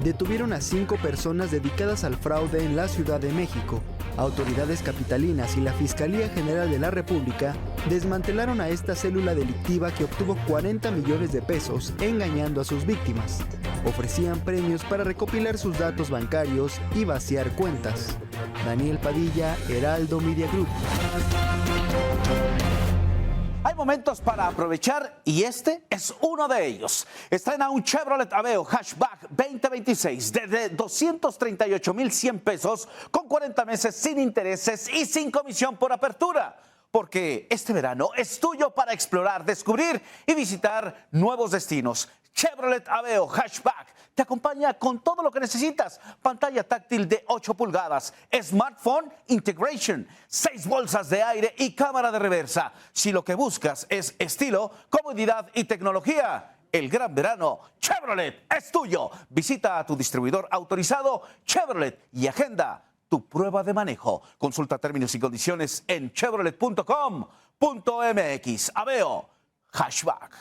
Detuvieron a 5 personas dedicadas al fraude en la Ciudad de México. Autoridades capitalinas y la Fiscalía General de la República desmantelaron a esta célula delictiva que obtuvo 40 millones de pesos engañando a sus víctimas. Ofrecían premios para recopilar sus datos bancarios y vaciar cuentas. Daniel Padilla, Heraldo Media Group. Hay momentos para aprovechar y este es uno de ellos. Estrena un Chevrolet Aveo Hatchback 2026 desde 238,100 pesos con 40 meses sin intereses y sin comisión por apertura. Porque este verano es tuyo para explorar, descubrir y visitar nuevos destinos. Chevrolet Aveo Hatchback te acompaña con todo lo que necesitas. Pantalla táctil de 8 pulgadas, smartphone integration, 6 bolsas de aire y cámara de reversa. Si lo que buscas es estilo, comodidad y tecnología, el gran verano Chevrolet es tuyo. Visita a tu distribuidor autorizado Chevrolet y agenda tu prueba de manejo. Consulta términos y condiciones en chevrolet.com.mx. Aveo Hatchback.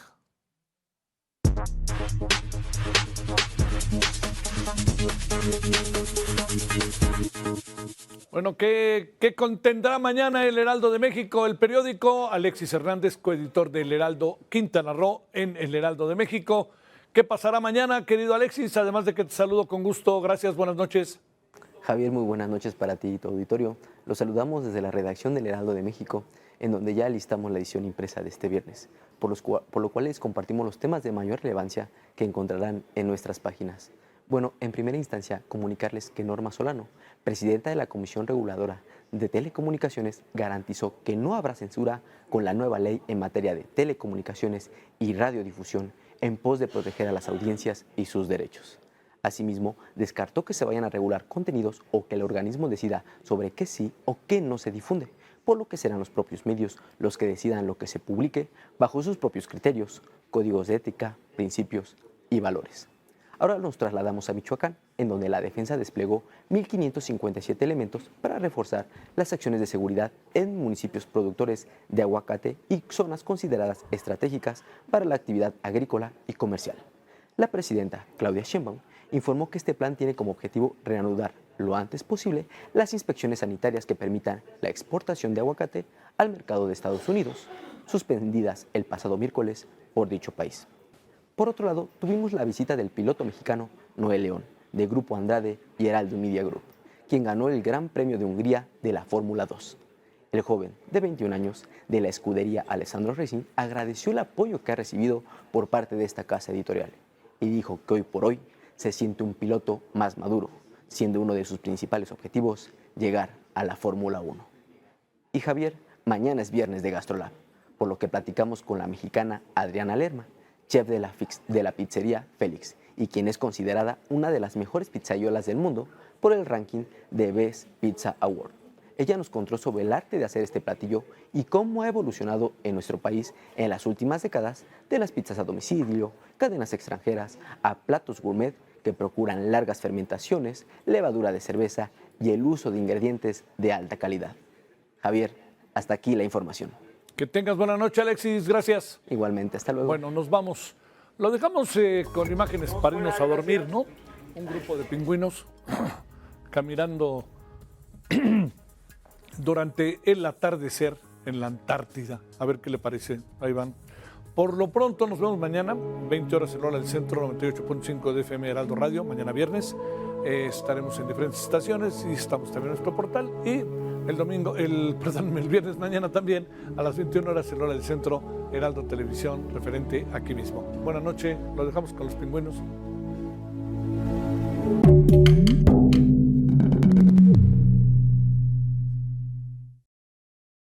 Bueno, ¿qué contendrá mañana el Heraldo de México, el periódico? Alexis Hernández, coeditor del Heraldo Quintana Roo en el Heraldo de México. ¿Qué pasará mañana, querido Alexis? Además de que te saludo con gusto. Gracias, buenas noches. Javier, muy buenas noches para ti y tu auditorio. Los saludamos desde la redacción del Heraldo de México, en donde ya listamos la edición impresa de este viernes, por lo cual les compartimos los temas de mayor relevancia que encontrarán en nuestras páginas. Bueno, en primera instancia, comunicarles que Norma Solano, presidenta de la Comisión Reguladora de Telecomunicaciones, garantizó que no habrá censura con la nueva ley en materia de telecomunicaciones y radiodifusión en pos de proteger a las audiencias y sus derechos. Asimismo, descartó que se vayan a regular contenidos o que el organismo decida sobre qué sí o qué no se difunde, por lo que serán los propios medios los que decidan lo que se publique bajo sus propios criterios, códigos de ética, principios y valores. Ahora nos trasladamos a Michoacán, en donde la defensa desplegó 1.557 elementos para reforzar las acciones de seguridad en municipios productores de aguacate y zonas consideradas estratégicas para la actividad agrícola y comercial. La presidenta Claudia Sheinbaum informó que este plan tiene como objetivo reanudar lo antes posible las inspecciones sanitarias que permitan la exportación de aguacate al mercado de Estados Unidos, suspendidas el pasado miércoles por dicho país. Por otro lado, tuvimos la visita del piloto mexicano Noé León, de Grupo Andrade y Heraldo Media Group, quien ganó el Gran Premio de Hungría de la Fórmula 2. El joven, de 21 años, de la escudería Alessandro Racing, agradeció el apoyo que ha recibido por parte de esta casa editorial y dijo que hoy por hoy se siente un piloto más maduro, siendo uno de sus principales objetivos llegar a la Fórmula 1. Y Javier, mañana es viernes de GastroLab, por lo que platicamos con la mexicana Adriana Lerma, chef de la pizzería Félix, y quien es considerada una de las mejores pizzaiolas del mundo por el ranking de Best Pizza Award. Ella nos contó sobre el arte de hacer este platillo y cómo ha evolucionado en nuestro país en las últimas décadas, de las pizzas a domicilio, cadenas extranjeras, a platos gourmet que procuran largas fermentaciones, levadura de cerveza y el uso de ingredientes de alta calidad. Javier, hasta aquí la información. Que tengas buena noche, Alexis. Gracias. Igualmente, hasta luego. Bueno, nos vamos. Lo dejamos con imágenes para irnos a dormir, ¿no? Un grupo de pingüinos caminando durante el atardecer en la Antártida. A ver qué le parece. Ahí van. Por lo pronto, nos vemos mañana, 20 horas en hora del centro, 98.5 de FM Heraldo Radio, mañana viernes. Estaremos en diferentes estaciones y estamos también en nuestro portal. Y el viernes mañana también, a las 21 horas en hora del centro, Heraldo Televisión, referente aquí mismo. Buenas noches, lo dejamos con los pingüinos.